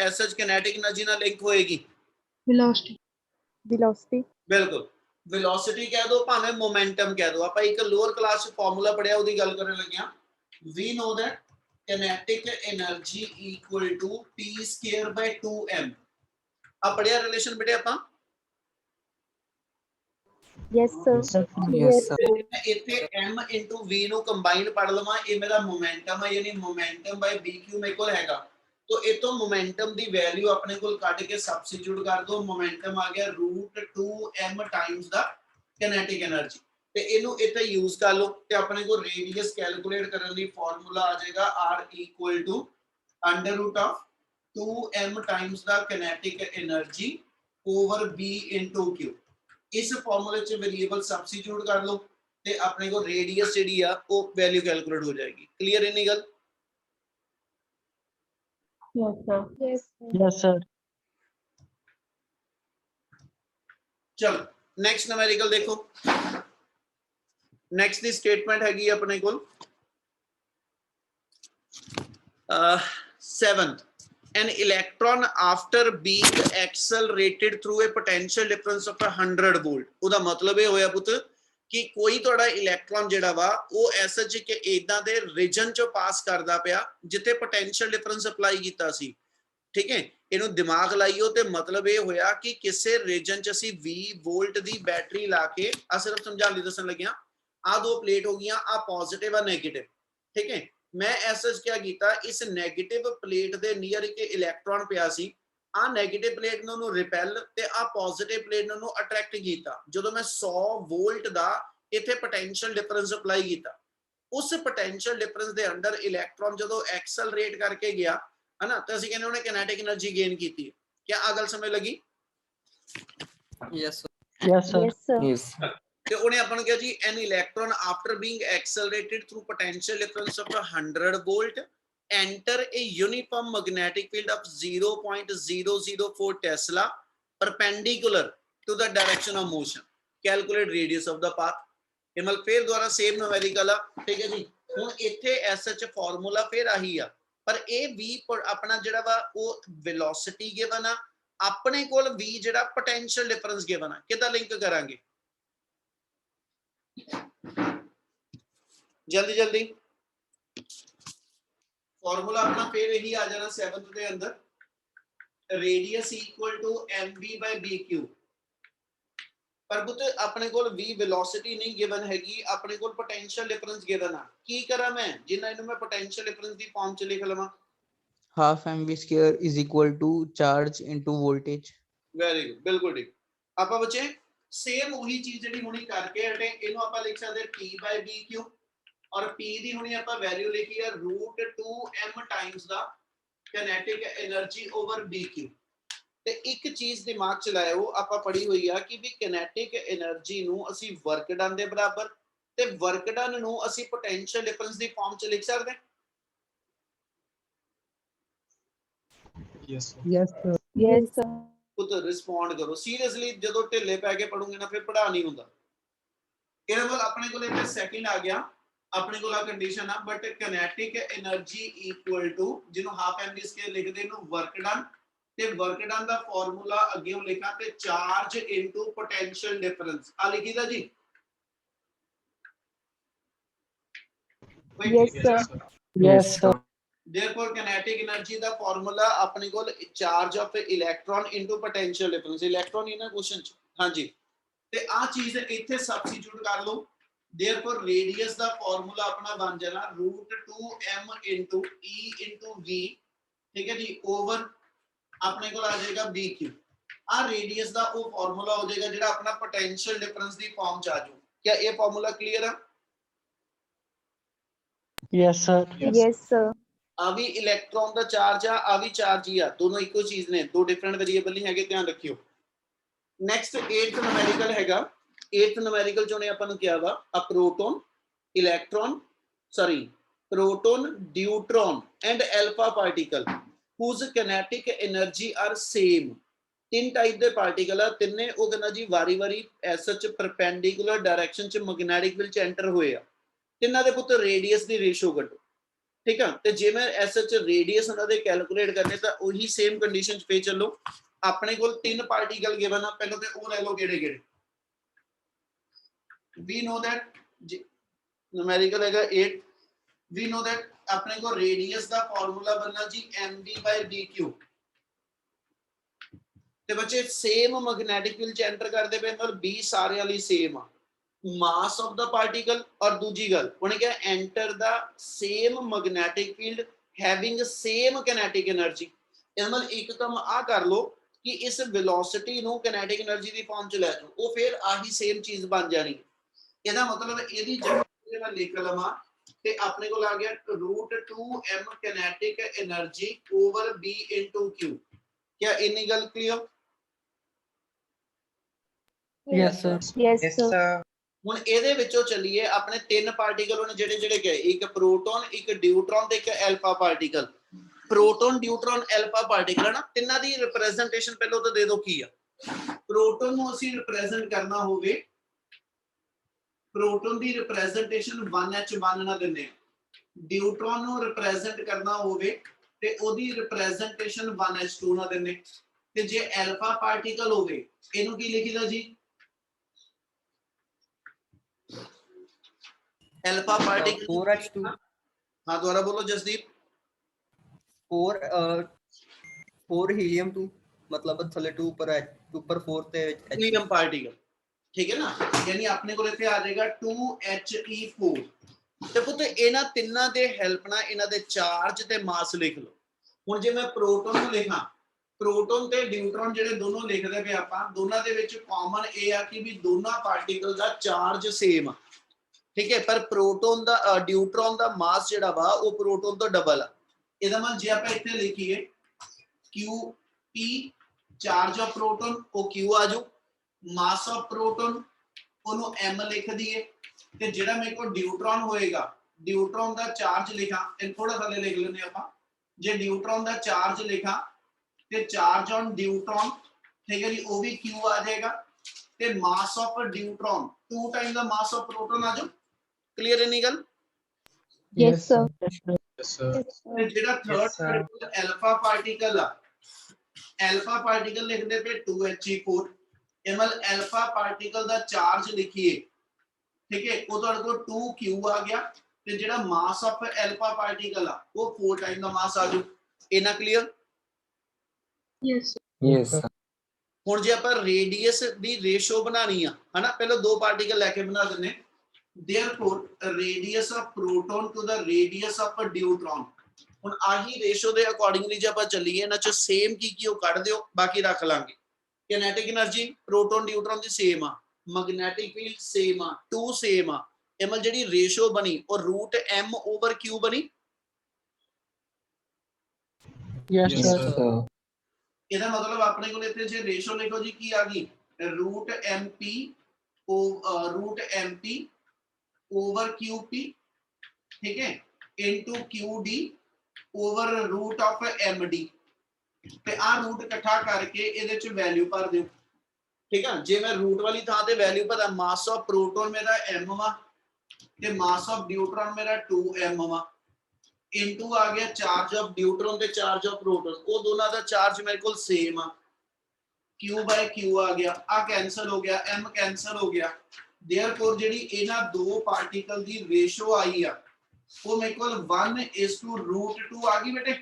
ਐਸ ਐਚ kinetic એનર્ਜੀ ਨਾਲ ਲਿੰਕ ਹੋਏਗੀ? velocity ਬਿਲਕੁਲ, ਵੈਲੋਸਿਟੀ ਕਹਿ ਦੋ ਭਾਵੇਂ ਮੋਮੈਂਟਮ ਕਹਿ ਦੋ। ਆਪਾਂ ਇੱਕ ਲੋਅਰ ਕਲਾਸ ਚ ਫਾਰਮੂਲਾ ਪੜਿਆ, ਉਹਦੀ ਗੱਲ ਕਰਨ ਲੱਗਿਆ। we know that kinetic energy equal to p square by 2m। ਆ ਪੜਿਆ ਰਿਲੇਸ਼ਨ ਬੇਟੇ ਆਪਾਂ? yes sir ਇੱਥੇ m into v ਨੂੰ ਕੰਬਾਈਨ ਪੜ ਲਵਾਂ, ਇਹ ਮੇਰਾ ਮੋਮੈਂਟਮ ਹੈ, ਯਾਨੀ ਮੋਮੈਂਟਮ ਬਾਈ bq ਮੇਰੇ ਕੋਲ ਹੈਗਾ। तो इतो मोमेंटम दी वैल्यू अपने को कट के सबस्टिट्यूट कर दो, मोमेंटम आ गया √2m times the kinetic energy. ते इनु इथे यूज कर लो ते अपने को रेडियस कैलकुलेट करने दी फार्मूला आ जाएगा r equal to √2m times the kinetic energy over b into q। इस फार्मूले च वेरिएबल सबस्टिट्यूट कर लो ते अपने को रेडियस जेडी आ वो वैल्यू कैलकुलेट हो जाएगी। क्लियर इन्नी गल? yes Yes, sir. चलो नेक्स्ट न्यूमेरिकल देखो। नेक्स्ट दी स्टेटमेंट हैगी अपने कोल 7th, an electron after being accelerated through a potential difference of 100 volt। ਉਹਦਾ ਮਤਲਬ ਇਹ ਹੋਇਆ ਪੁੱਤ ਕਿ ਕੋਈ ਤੁਹਾਡਾ ਇਲੈਕਟ੍ਰੋਨ ਜਿਹੜਾ ਵਾ ਉਹ ਐਸਾ ਜੀ ਕਿ ਇਦਾਂ ਦੇ ਰੀਜਨ ਚੋਂ ਪਾਸ ਕਰਦਾ ਪਿਆ ਜਿੱਥੇ ਪੋਟੈਂਸ਼ੀਅਲ ਡਿਫਰੈਂਸ ਅਪਲਾਈ ਕੀਤਾ ਸੀ। ठीक है, इनु दिमाग लाइयो ते मतलब ये होया कि किसे रीजन च ਅਸੀਂ 20 वोल्ट दी बैटरी लाके आ सिर्फ समझाने ਲਈ ਦੱਸਣ ਲੱਗਿਆ। आ दो प्लेट हो गई, आ पॉजिटिव आ नेगेटिव। ठीक है, मैं ऐसा क्या कीता, इस नेगेटिव प्लेट दे नियर एक इलेक्ट्रॉन पिया सी, आ नेगेटिव प्लेट ने ਉਹਨੂੰ ਰਿਪੈਲ ਤੇ ਆ ਪੋजिटिव प्लेट ਨੇ ਉਹਨੂੰ ਅਟਰੈਕਟ ਕੀਤਾ। ਜਦੋਂ ਮੈਂ 100 ਵੋਲਟ ਦਾ ਇੱਥੇ ਪੋਟੈਂਸ਼ੀਅਲ ਡਿਫਰੈਂਸ ਅਪਲਾਈ ਕੀਤਾ, ਉਸ ਪੋਟੈਂਸ਼ੀਅਲ ਡਿਫਰੈਂਸ ਦੇ ਅੰਡਰ ਇਲੈਕਟ੍ਰੋਨ ਜਦੋਂ ਐਕਸਲਰੇਟ ਕਰਕੇ ਗਿਆ है ना, तो ਅਸੀਂ ਕਹਿੰਦੇ ਉਹਨੇ kinetic energy gain ਕੀਤੀ ਹੈ। क्या ਆ ਗੱਲ ਸਮਝ ਲੱਗੀ? Yes, sir. Yes, sir. yes ਤੇ ਉਹਨੇ ਆਪਾਂ ਨੂੰ ਕਿਹਾ ਜੀ an electron after being accelerated through potential difference of 100 volt enter a uniform magnetic field of 0.004 tesla perpendicular to the direction of motion। calculate radius of the path। ਇਹ ਮਤਲਬ ਫੇਰ ਦੁਬਾਰਾ ਸੇਮ ਨੂਮੈਰੀਕਲ ਆ। ਠੀਕ ਹੈ ਜੀ, ਹੁਣ ਇੱਥੇ ਐਸਐਚ ਫਾਰਮੂਲਾ ਫੇਰ ਆਹੀ ਆ, पर ए v अपना जेड़ा वा वो वेलोसिटी गिवन आ, अपने कोल v जेड़ा पोटेंशियल डिफरेंस गिवन आ, किदा लिंक करांगे? जल्दी जल्दी फार्मूला अपना फिर यही आ जाना 7th के अंदर, radius equal to mv by bq। पर पुत अपने कोल v वेलोसिटी नहीं गिवन हैगी, अपने कोल पोटेंशियल डिफरेंस गिवन आ। की करा मैं जिन्ना इनु मैं पोटेंशियल डिफरेंस दी फॉर्म च लिख लवां? half mv square is equal to charge into voltage। Very good, बिल्कुल ठीक। आपा बच्चे सेम वही चीज जेडी हुनी करके हटे, इनु आपा लिख सकदे p by bq और p दी हुनी आपा वैल्यू लिखी है √2m times the kinetic energy over bq। ਤੇ ਇੱਕ ਚੀਜ਼ ਦਿਮਾਗ ਚ ਲਾਇਓ, ਆਪਾਂ ਪੜ੍ਹੀ ਹੋਈ ਆ ਕਿ ਵੀ kinetic energy ਨੂੰ ਅਸੀਂ ਵਰਕ ਡਨ ਦੇ ਬਰਾਬਰ ਤੇ ਵਰਕ ਡਨ ਨੂੰ ਅਸੀਂ ਪੋਟੈਂਸ਼ੀਅਲ ਡਿਫਰੈਂਸ ਦੀ ਫਾਰਮ ਚ ਲਿਖ ਸਕਦੇ ਹਾਂ। Yes, sir. Yes, sir. yes sir खुद रिस्पोंड करो सीरियसली। जो ढिले पै के पढ़ोगे ना फिर पढ़ा नहीं होता। ਇਹਦੇ ਕੋਲ ਆਪਣੇ ਕੋਲ ਇੱਥੇ ਸੈਕਿੰਡ ਆ ਗਿਆ, ਆਪਣੇ ਕੋਲ ਆ ਕੰਡੀਸ਼ਨ ਆ, but kinetic energy equal to ਜਿਹਨੂੰ ਹਾਫ mv ਸਕੁਅਰ ਲਿਖਦੇ ਇਹਨੂੰ ਵਰਕ ਡਨ, ਤੇ ਵਰਕ ਡਨ ਦਾ ਫਾਰਮੂਲਾ ਅੱਗੇੋਂ ਲਿਖਾਂ ਤੇ ਚਾਰਜ ਇਨਟੂ ਪੋਟੈਂਸ਼ੀਅਲ ਡਿਫਰੈਂਸ ਆ ਲਿਖੀਦਾ ਜੀ। yes sir Yes, sir. therefore kinetic energy ਦਾ ਫਾਰਮੂਲਾ ਆਪਣੇ ਕੋਲ charge of electron into potential difference. Electron ਇਹਨਾਂ ਕੁਐਸਚਨ ਚ ਹਾਂਜੀ, ਤੇ ਆ ਚੀਜ਼ ਇੱਥੇ ਸਬਸਟੀਟਿਊਟ ਕਰ ਲਓ। therefore radius ਦਾ ਫਾਰਮੂਲਾ ਆਪਣਾ ਬਣ ਜਾਣਾ √2m into e into v। ਠੀਕ ਹੈ ਜੀ, ਓਵਰ ਆਪਣੇ ਕੋਲ ਆ ਜਾਏਗਾ bq। ਆ ਰੇਡੀਅਸ ਦਾ ਉਹ ਫਾਰਮੂਲਾ ਹੋ ਜਾਏਗਾ ਜਿਹੜਾ ਆਪਣਾ ਪੋਟੈਂਸ਼ੀਅਲ ਡਿਫਰੈਂਸ ਦੀ ਫਾਰਮ ਚ ਆ ਜਾਊ। क्या ये फॉर्मूला क्लियर है? Yes, sir. yes sir ਆ ਵੀ ਇਲੈਕਟ੍ਰੋਨ ਦਾ ਚਾਰਜ ਆ ਵੀ ਚਾਰਜ ਹੀ ਆ, ਦੋਨੋਂ ਇੱਕੋ ਚੀਜ਼ ਨੇ, ਦੋ ਡਿਫਰੈਂਟ ਵੇਰੀਏਬਲ ਨਹੀਂ ਹੈਗੇ, ਧਿਆਨ ਰੱਖਿਓ। ਨੈਕਸਟ 8th ਨੂਮੈਰੀਕਲ ਹੈਗਾ। 8th ਨੂਮੈਰੀਕਲ ਚੋਂ ਨੇ ਆਪਾਂ ਨੂੰ ਕਿਹਾ ਵਾ a proton, electron, sorry proton, deuteron and alpha particle whose kinetic energy are same। ਤਿੰਨ ਟਾਈਪ ਦੇ ਪਾਰਟੀਕਲ ਆ, ਤਿੰਨੇ ਉਹ ਕਹਿੰਦਾ ਜੀ ਵਾਰੀ-ਵਾਰੀ ਐਸ ਸੱਚ ਪਰਪੈਂਡੀਕੂਲਰ ਡਾਇਰੈਕਸ਼ਨ ਚ ਮੈਗਨੈਟਿਕ ਫੀਲਡ ਚ ਐਂਟਰ ਹੋਏ ਆ। ਤਿੰਨਾਂ ਦੇ ਪੁੱਤ ਰੇਡੀਅਸ ਦੀ ਰੇਸ਼ੋ ਕੱਢੋ, ਠੀਕ ਆ। ਤੇ ਜੇ ਮੈਂ ਐਸ ਸੱਚ ਰੇਡੀਅਸ ਉਹਨਾਂ ਦੇ ਕੈਲਕੂਲੇਟ ਕਰਨੇ ਤਾਂ ਉਹੀ ਸੇਮ ਕੰਡੀਸ਼ਨ ਚ ਫੇਰ ਚੱਲੋ। ਆਪਣੇ ਕੋਲ ਤਿੰਨ ਪਾਰਟੀਕਲ ਗਿਵਨ ਆ, ਪਹਿਲਾਂ ਤੇ ਉਹ ਲੈ ਲਓ ਕਿਹੜੇ ਕਿਹੜੇ। we know that numerical ਹੈਗਾ 8। we know that ਆਪਣੇ ਕੋਲ ਰੇਡੀਅਸ ਦਾ ਫਾਰਮੂਲਾ ਬਣਨਾ ਜੀ md/dq। ਤੇ ਬੱਚੇ ਸੇਮ ਮੈਗਨੈਟਿਕ ਫੀਲਡ ਚ ਐਂਟਰ ਕਰਦੇ ਪਏ, ਮਤਲਬ b ਸਾਰਿਆਂ ਲਈ ਸੇਮ ਆ। ਮਾਸ ਆਫ ਦਾ ਪਾਰਟੀਕਲ ਔਰ ਦੂਜੀ ਗੱਲ ਉਹਨੇ ਕਿਹਾ ਐਂਟਰ ਦਾ same magnetic field having same kinetic energy. ਇਹਦਾ ਮਤਲਬ ਇੱਕ ਕੰਮ ਆ ਕਰ ਲਓ ਕਿ ਇਸ ਵੈਲੋਸਿਟੀ ਨੂੰ ਕਿਨੈਟਿਕ એનર્ਜੀ ਦੀ ਫਾਰਮ ਚ ਲੈ ਜਾਓ, ਉਹ ਫਿਰ ਆਹੀ ਸੇਮ ਚੀਜ਼ ਬਣ ਜਾਣੀ। ਇਹਦਾ ਮਤਲਬ ਇਹਦੀ ਜਗ੍ਹਾ ਮੈਂ ਲਿਖ ਲਵਾਂ ਤੇ ਆਪਣੇ ਕੋਲ ਆ ਗਿਆ √2m kinetic energy over b * q। क्या ਇੰਨੀ ਗੱਲ clear? Yes, sir. Yes, sir. ਹੁਣ ਇਹਦੇ ਵਿੱਚੋਂ ਚੱਲੀਏ ਆਪਣੇ ਤਿੰਨ ਪਾਰਟੀਕਲ ਉਹਨੇ ਜਿਹੜੇ ਜਿਹੜੇ ਗਏ, ਇੱਕ ਪ੍ਰੋਟੋਨ, ਇੱਕ ਡਿਊਟਰੋਨ ਤੇ ਇੱਕ alpha particle. Proton, deuteron, alpha particle ਹੈ ਨਾ, ਤਿੰਨਾਂ ਦੀ ਰਿਪਰੈਜ਼ੈਂਟੇਸ਼ਨ ਪਹਿਲਾਂ ਤਾਂ ਦੇ ਦਿਓ ਕੀ ਆ। ਪ੍ਰੋਟੋਨ ਨੂੰ ਅਸੀਂ ਰਿਪਰੈਜ਼ੈਂਟ ਕਰਨਾ ਹੋਵੇ, ਪ੍ਰੋਟੋਨ ਦੀ ਰਿਪਰੈਜ਼ੈਂਟੇਸ਼ਨ 1h1 ਨਾਲ ਦਿੰਦੇ ਆ। ਡਿਊਟਰੋਨ ਨੂੰ ਰਿਪਰੈਜ਼ੈਂਟ ਕਰਨਾ ਹੋਵੇ ਤੇ ਉਹਦੀ ਰਿਪਰੈਜ਼ੈਂਟੇਸ਼ਨ 1h2 ਨਾਲ ਦਿੰਦੇ। ਤੇ ਜੇ ਐਲਫਾ ਪਾਰਟੀਕਲ ਹੋਵੇ ਇਹਨੂੰ ਕੀ ਲਿਖੀਦਾ ਜੀ? Alpha particle 4h2। हाँ दोबारा बोलो जसदीप। 4 हीलियम 2 मतलब थले 2 ऊपर है, ऊपर 4 ਤੇ हीलियम पार्टिकल, ठीक है ना, यानी अपने को ਇੱਥੇ ਆ ਜਾਏਗਾ 2He4। ਤੇ ਪੁੱਤ ਇਹਨਾਂ ਤਿੰਨਾਂ ਦੇ ਹੈਲਪ ਨਾਲ ਇਹਨਾਂ ਦੇ ਚਾਰਜ ਤੇ ਮਾਸ ਲਿਖ ਲਓ। ਹੁਣ ਜੇ ਮੈਂ ਪ੍ਰੋਟੋਨ ਨੂੰ ਲਿਖਾਂ, ਪ੍ਰੋਟੋਨ ਤੇ ਡਿਊਟਰੋਨ ਜਿਹੜੇ ਦੋਨੋਂ ਲਿਖਦੇ ਪਏ ਆਪਾਂ, ਦੋਨਾਂ ਦੇ ਵਿੱਚ ਕਾਮਨ ਇਹ ਆ ਕਿ ਵੀ ਦੋਨਾਂ ਪਾਰਟੀਕਲ ਦਾ ਚਾਰਜ ਸੇਮ ਆ, ठीक है। पर प्रोटोन ਦਾ ਡਿਊਟਰੋਨ ਦਾ ਮਾਸ ਜਿਹੜਾ ਵਾ ਉਹ ਪ੍ਰੋਟੋਨ ਤੋਂ ਡਬਲ ਆ। ਇਹਦਾ ਮਤਲਬ ਜੇ ਆਪਾਂ ਇੱਥੇ ਲਿਖੀਏ QP ਚਾਰਜ ਆਫ ਪ੍ਰੋਟੋਨ, ਉਹ Q ਆ ਜਾਊ। ਮਾਸ ਆਫ ਪ੍ਰੋਟੋਨ ਉਹਨੂੰ M ਲਿਖ ਦਈਏ। ਤੇ ਜਿਹੜਾ ਮੇਰੇ ਕੋਲ ਡਿਊਟਰੋਨ ਹੋਏਗਾ, ਡਿਊਟਰੋਨ ਦਾ ਚਾਰਜ ਲਿਖਾਂ, ਇਹ ਥੋੜਾ ਥੱਲੇ ਲਿਖ ਲੈਂਦੇ ਆਪਾਂ। ਜੇ ਡਿਊਟਰੋਨ ਦਾ ਚਾਰਜ ਲਿਖਾਂ ਤੇ ਚਾਰਜ ਔਨ ਡਿਊਟਰੋਨ, ਠੀਕ ਹੈ ਜੀ, ਉਹ ਵੀ Q ਆ ਜਾਏਗਾ। ਤੇ ਮਾਸ ਆਫ ਡਿਊਟਰੋਨ 2 ਟਾਈਮ ਦਾ ਮਾਸ ਆਫ ਪ੍ਰੋਟੋਨ ਆ ਜਾਊ। क्लियर है निगल? Yes, sir. Yes, sir. ਤੇ ਜਿਹੜਾ ਥਰਡ ਐਲਫਾ ਪਾਰਟੀਕਲ ਆ, ਐਲਫਾ ਪਾਰਟੀਕਲ ਲਿਖਦੇ ਪਏ 2He4। ਇਹ ਮਤਲਬ ਐਲਫਾ ਪਾਰਟੀਕਲ ਦਾ ਚਾਰਜ ਲਿਖੀਏ, ਠੀਕ ਹੈ, ਉਹ ਤੁਹਾਡੇ ਕੋਲ 2Q ਆ ਗਿਆ। ਤੇ ਜਿਹੜਾ ਮਾਸ ਆਫ ਐਲਫਾ ਪਾਰਟੀਕਲ ਆ ਉਹ 4 ਟਾਈਮ ਦਾ ਮਾਸ ਆ ਜਾਊ। ਇਹਨਾਂ clear? Yes, sir. Yes, sir. ਹੁਣ ਜੇ ਆਪਾਂ ਰੇਡੀਅਸ ਦੀ ਰੇਸ਼ੋ ਬਣਾਣੀ ਆ, ਹਨਾ, ਪਹਿਲਾਂ ਦੋ ਪਾਰਟੀਕਲ ਲੈ ਕੇ ਬਣਾ ਦਿੰਨੇ। Therefore, radius of proton to the radius of a deuteron। ਹੁਣ ਆਹੀ ਰੇਸ਼ੋ ਦੇ ਅਕੋਰਡਿੰਗਲੀ ਜੇ ਆਪਾਂ ਚੱਲੀਏ, ਇਹਨਾਂ ਚ ਸੇਮ ਕੀ ਉਹ ਕੱਢ ਦਿਓ, ਬਾਕੀ ਰੱਖ ਲਾਂਗੇ। ਕਿਨੈਟਿਕ એનર્ਜੀ ਪ੍ਰੋਟੋਨ ਡਿਊਟਰੋਨ ਦੀ ਸੇਮ ਆ, ਮੈਗਨੈਟਿਕ ਫੀਲਡ ਸੇਮ ਆ, 2 ਸੇਮ ਆ। ਇਹ ਮਤਲਬ ਜਿਹੜੀ ਰੇਸ਼ੋ ਬਣੀ ਉਹ √m/q ਬਣੀ। Yes, Yes, sir. sir. ਇਹਦਾ ਮਤਲਬ ਆਪਣੇ ਕੋਲ ਇੱਥੇ ਜੇ ਰੇਸ਼ੋ ਲਿਖੋ ਜੀ ਕੀ ਆ ਗਈ, √mp ਓਵਰ QP, ਠੀਕ ਹੈ, into QD over root of MD। ਤੇ ਆ ਰੂਟ ਇਕੱਠਾ ਕਰਕੇ ਇਹਦੇ ਚ ਵੈਲਿਊ ਭਰ ਦਿਓ, ਠੀਕ ਆ। ਜੇ ਮੈਂ ਰੂਟ ਵਾਲੀ ਥਾਂ ਤੇ ਵੈਲਿਊ ਭਰਾਂ, ਮਾਸ ਆਫ ਪ੍ਰੋਟੋਨ ਮੇਰਾ m ਵਾ ਤੇ ਮਾਸ ਆਫ ਡਿਊਟਰੋਨ ਮੇਰਾ 2m ਵਾ, ਇਨਟੂ ਆ ਗਿਆ ਚਾਰਜ ਆਫ ਡਿਊਟਰੋਨ ਤੇ ਚਾਰਜ ਆਫ ਪ੍ਰੋਟੋਨ, ਉਹ ਦੋਨਾਂ ਦਾ ਚਾਰਜ ਮੇਰੇ ਕੋਲ ਸੇਮ ਆ, Q/Q ਆ ਗਿਆ। ਆ ਕੈਨਸਲ ਹੋ ਗਿਆ, m ਕੈਨਸਲ ਹੋ ਗਿਆ। Therefore ਜਿਹੜੀ ਇਹਨਾਂ ਦੋ ਪਾਰਟੀਕਲ ਦੀ ਰੇਸ਼ੋ ਆਈ ਆ ਉਹ ਮੇਰੇ ਕੋਲ 1:√2 ਆ ਗਈ ਬੇਟੇ।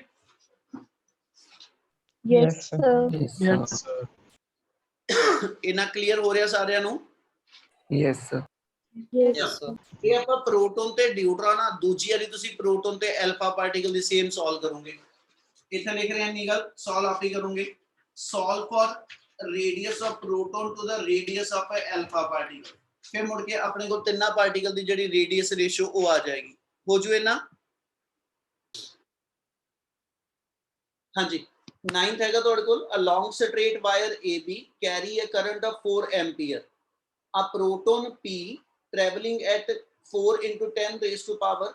Yes, sir. Yes, sir. ਇਹਨਾਂ ਕਲੀਅਰ ਹੋ ਰਿਹਾ ਸਾਰਿਆਂ ਨੂੰ? Yes, sir. Yes, Yes, sir. ਇਹ ਆਪਾਂ ਪ੍ਰੋਟੋਨ ਤੇ ਡਿਊਟਰੋਨ ਆ, ਦੂਜੀ ਵਾਰੀ ਤੁਸੀਂ ਪ੍ਰੋਟੋਨ ਤੇ ਐਲਫਾ ਪਾਰਟੀਕਲ ਦੀ ਸੇਮ ਸੋਲਵ ਕਰੋਗੇ। ਇੱਥੇ ਲਿਖ ਰਹੇ ਹਾਂ ਨਹੀਂ ਗੱਲ, ਸੋਲਵ ਆਪ ਹੀ ਕਰੋਗੇ। Solve for radius of proton to the radius of alpha particle. ਫਿਰ ਮੁੜ ਕੇ ਆਪਣੇ ਕੋਲ ਤਿੰਨਾਂ ਪਾਰਟੀਕਲ ਦੀ ਜਿਹੜੀ ਰੇਡੀਅਸ ਰੇਸ਼ੋ ਉਹ ਆ ਜਾਏਗੀ। ਹੋ ਜੂ ਇਹਨਾਂ? हाँ जी, 9th हैगा तुहाडे कोल, a long straight wire AB carry a current of 4 ampere. A proton P traveling at 4 into 10 raised to power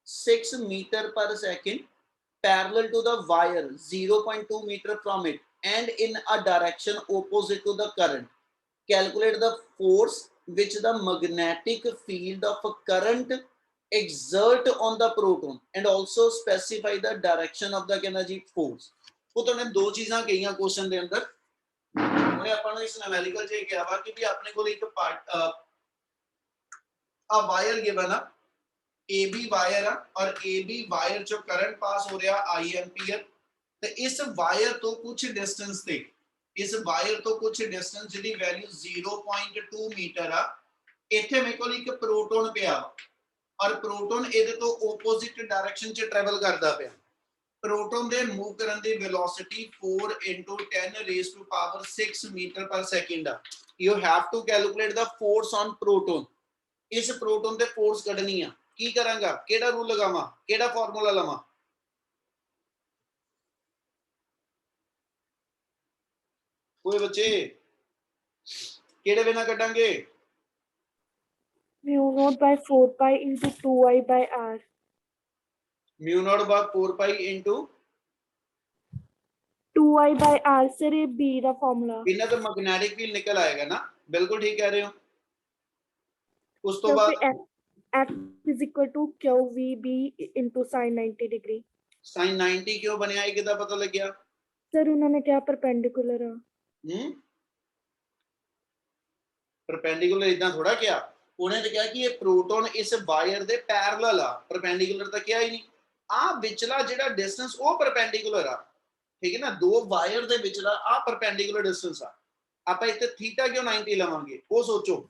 6 meter per second parallel to the wire 0.2 meter from it and in a direction opposite to the current. Calculate the force which the magnetic field of a current exert on the proton and also specify the direction of the energy force. ਉਹ ਤੁਹਾਨੂੰ ਦੋ ਚੀਜ਼ਾਂ ਕਹੀਆਂ question ਦੇ ਅੰਦਰ। ਉਹਨੇ ਆਪਾਂ ਨੂੰ ਇਸ ਨੂਮੈਰੀਕਲ 'ਚ ਇਹ ਕਿਹਾ ਵਾ ਕਿ ਵੀ ਆਪਣੇ ਕੋਲ ਇੱਕ ਪਾਰਟ ਆ ਵਾਇਰ ਗਿਵਨ ਆ AB ਵਾਇਰ ਆ ਔਰ AB ਵਾਇਰ 'ਚੋਂ ਕਰੰਟ ਪਾਸ ਹੋ ਰਿਹਾ I ਐਂਪੀਅਰ ਤੇ ਇਸ ਵਾਇਰ ਤੋਂ ਕੁਝ ਡਿਸਟੈਂਸ ਤੇ ਇਸ ਵਾਇਰ ਤੋਂ ਕੁਝ ਡਿਸਟੈਂਸ ਜਿਹਦੀ ਵੈਲਿਊ 0.2 ਮੀਟਰ ਆ ਇੱਥੇ ਮੇਰੇ ਕੋਲ ਇੱਕ ਪ੍ਰੋਟੋਨ ਪਿਆ ਔਰ ਪ੍ਰੋਟੋਨ ਇਹਦੇ ਤੋਂ ਆਪੋਜ਼ਿਟ ਡਾਇਰੈਕਸ਼ਨ 'ਚ ਟਰੈਵਲ ਕਰਦਾ ਪਿਆ। प्रोटॉन दे मूव करन दी velocity 4 into 10 raised to power 6 meter per second. You have to calculate the force on proton. इस प्रोटॉन दे फोर्स कढनी आ की करांगा केड़ा रूल लगावा केड़ा फार्मूला लावा कोई बच्चे केड़े बिना कटांगे mu naught by 4 pi into 2I by r. Mu naught by 4 pi into 2I by r sir ये b ਦਾ formula बिना तो मैग्नेटिक फील्ड निकल आएगा ना। बिल्कुल ठीक कह रहे हो। उस तो तो बाद फिर f is equal to qvb into sin 90 degree. sin 90 क्यों बनया ये किदा पता लग गया सर उन्होंने क्या परपेंडिकुलर है परपेंडिकुलर इतना थोड़ा क्या उन्हें तो क्या कि ये प्रोटॉन इस वायर दे पैरेलल आ परपेंडिकुलर तो क्या ही नहीं आ विचला जेड़ा डिस्टेंस वो परपेंडिकुलर आ ठीक है ना दो वायर दे विचला आ परपेंडिकुलर डिस्टेंस आ ਆਪਾਂ ਇੱਥੇ ਥੀਟਾ ਕਿਉਂ 90 ਲਵਾਂਗੇ ਉਹ ਸੋਚੋ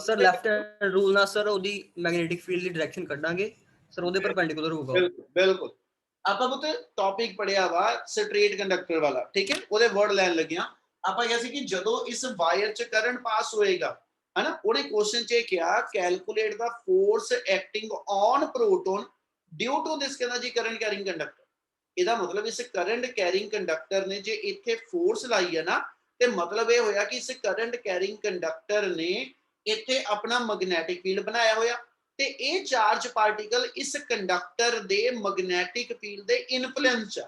ਸਰ ਲੈਫਟ ਹੈਂਡ ਰੂਲ ਨਾਲ ਸਰ ਉਹਦੀ ਮੈਗਨੈਟਿਕ ਫੀਲਡ ਦੀ ਡਾਇਰੈਕਸ਼ਨ ਕੱਢਾਂਗੇ ਸਰ ਉਹਦੇ ਪਰਪੈਂਡੀਕੁਲਰ ਹੋਊਗਾ ਬਿਲਕੁਲ ਬਿਲਕੁਲ ਆਪਾਂ ਬੁੱਤ ਟੌਪਿਕ ਪੜਿਆ ਵਾ ਸਟ੍ਰੇਟ ਕੰਡਕਟਰ ਵਾਲਾ ਠੀਕ ਹੈ ਉਹਦੇ ਵਰਡ ਲੈਣ ਲੱਗਿਆ ਆਪਾਂ ਕਿਹਾ ਸੀ ਕਿ ਜਦੋਂ ਇਸ ਵਾਇਰ 'ਚ ਕਰੰਟ ਪਾਸ ਹੋਏਗਾ ਹਨਾ ਉਹਨੇ ਕੁਐਸਚਨ 'ਚ ਕਿਹਾ calculate the force acting on proton due to this ਕਹਿੰਦਾ ਜੀ ਕਰੰਟ ਕੈਰਿੰਗ ਕੰਡਕਟਰ ਇਹਦਾ ਮਤਲਬ ਇਸ ਕਰੰਟ ਕੈਰਿੰਗ ਕੰਡਕਟਰ ਨੇ ਜੇ ਇੱਥੇ ਫੋਰਸ ਲਾਈ ਹੈ ਨਾ ਤੇ ਮਤਲਬ ਇਹ ਹੋਇਆ ਕਿ ਇਸ ਕਰੰਟ ਕੈਰਿੰਗ ਕੰਡਕਟਰ ਨੇ ਇੱਥੇ ਆਪਣਾ ਮੈਗਨੈਟਿਕ ਫੀਲਡ ਬਣਾਇਆ ਹੋਇਆ ਤੇ ਇਹ ਚਾਰਜ ਪਾਰਟੀਕਲ ਇਸ ਕੰਡਕਟਰ ਦੇ ਮੈਗਨੈਟਿਕ ਫੀਲਡ ਦੇ ਇਨਫਲੂਐਂਸ 'ਚ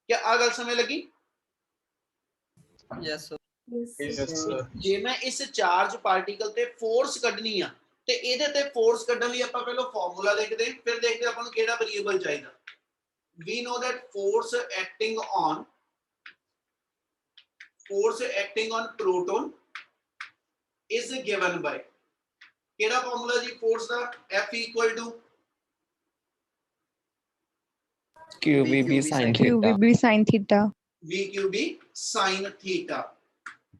ਕੀ ਆ ਗੱਲ ਸਮਝ ਲੱਗੀ ਯੈਸ ਸਰ Yes, sir. ਜੇ ਮੈਂ ਇਸ ਚਾਰਜ ਪਾਰਟੀਕਲ ਤੇ ਫੋਰਸ ਕੱਢਣੀ ਆ ਤੇ ਇਹਦੇ ਤੇ ਫੋਰਸ ਕੱਢਣ ਲਈ ਆਪਾਂ ਪਹਿਲਾਂ ਫਾਰਮੂਲਾ ਲਿਖਦੇ ਫਿਰ ਦੇਖਦੇ ਆਪਾਂ ਨੂੰ ਕਿਹੜਾ ਵੇਰੀਏਬਲ ਚਾਹੀਦਾ we know that force acting on proton is given by ਕਿਹੜਾ ਫਾਰਮੂਲਾ ਜੀ force the F equal to QVB sin theta. QVB sin theta. VQB sin theta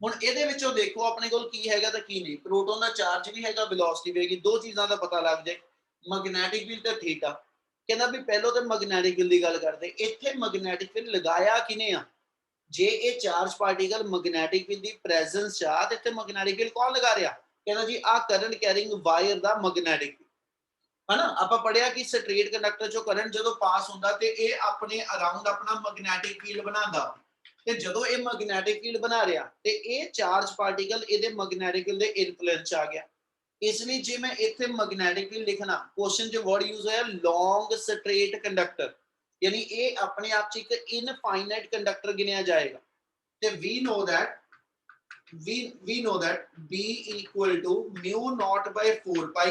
ਹੁਣ ਇਹਦੇ ਵਿੱਚੋਂ ਦੇਖੋ ਆਪਣੇ ਕੋਲ ਕੀ ਹੈਗਾ ਤੇ ਕੀ ਨਹੀਂ ਪ੍ਰੋਟੋਨ ਦਾ ਚਾਰਜ ਵੀ ਹੈਗਾ ਵੈਲੋਸਿਟੀ ਵੀ ਹੈਗੀ ਦੋ ਚੀਜ਼ਾਂ ਦਾ ਪਤਾ ਲੱਗ ਜਾਏ ਮੈਗਨੈਟਿਕ ਫੀਲਡ ਤੇ ਥੀਟਾ ਕਹਿੰਦਾ ਵੀ ਪਹਿਲਾਂ ਤੇ ਮੈਗਨੈਟਿਕ ਫੀਲਡ ਦੀ ਗੱਲ ਕਰਦੇ ਇੱਥੇ ਮੈਗਨੈਟਿਕ ਫੀਲਡ ਲਗਾਇਆ ਕਿਨੇ ਆ ਜੇ ਇਹ ਚਾਰਜ ਪਾਰਟੀਕਲ ਮੈਗਨੈਟਿਕ ਫੀਲਡ ਦੀ ਪ੍ਰੈਜ਼ੈਂਸ ਚ ਆ ਤੇ ਇੱਥੇ ਮੈਗਨੈਟਿਕ ਫੀਲਡ ਕੌਣ ਲਗਾ ਰਿਹਾ ਕਹਿੰਦਾ ਜੀ ਆ ਕਰੰਟ ਕੈਰਿੰਗ ਵਾਇਰ ਦਾ ਮੈਗਨੈਟਿਕ ਹਨਾ ਆਪਾਂ ਪੜਿਆ ਕਿ ਸਟ੍ਰੇਟ ਕੰਡਕਟਰ ਚੋਂ ਕਰੰਟ ਜਦੋਂ ਪਾਸ ਹੁੰਦਾ ਤੇ ਇਹ ਆਪਣੇ ਅਰਾਊਂਡ ਆਪਣਾ ਮੈਗਨੈਟਿਕ ਫੀਲਡ ਬਣਾਉਂਦਾ ਤੇ ਜਦੋਂ ਇਹ ਮੈਗਨੈਟਿਕ ਫੀਲਡ ਬਣਾ ਰਿਹਾ ਤੇ ਇਹ ਚਾਰਜ ਪਾਰਟੀਕਲ ਇਹਦੇ ਮੈਗਨੈਟਿਕ ਫੀਲਡ ਦੇ ਇਨਫਲੂਐਂਸ ਚ ਆ ਗਿਆ ਇਸ ਲਈ ਜੇ ਮੈਂ ਇੱਥੇ ਮੈਗਨੈਟਿਕ ਫੀਲਡ ਲਿਖਣਾ ਕੁਐਸਚਨ 'ਚ ਵਰਡ ਯੂਜ਼ ਹੋਇਆ ਲੌਂਗ ਸਟ੍ਰੇਟ ਕੰਡਕਟਰ ਯਾਨੀ ਇਹ ਆਪਣੇ ਆਪ 'ਚ ਇੱਕ ਇਨਫਾਈਨਾਈਟ ਕੰਡਕਟਰ ਗਿਣਿਆ ਜਾਏਗਾ ਤੇ we know that B equal to mu naught by 4 pi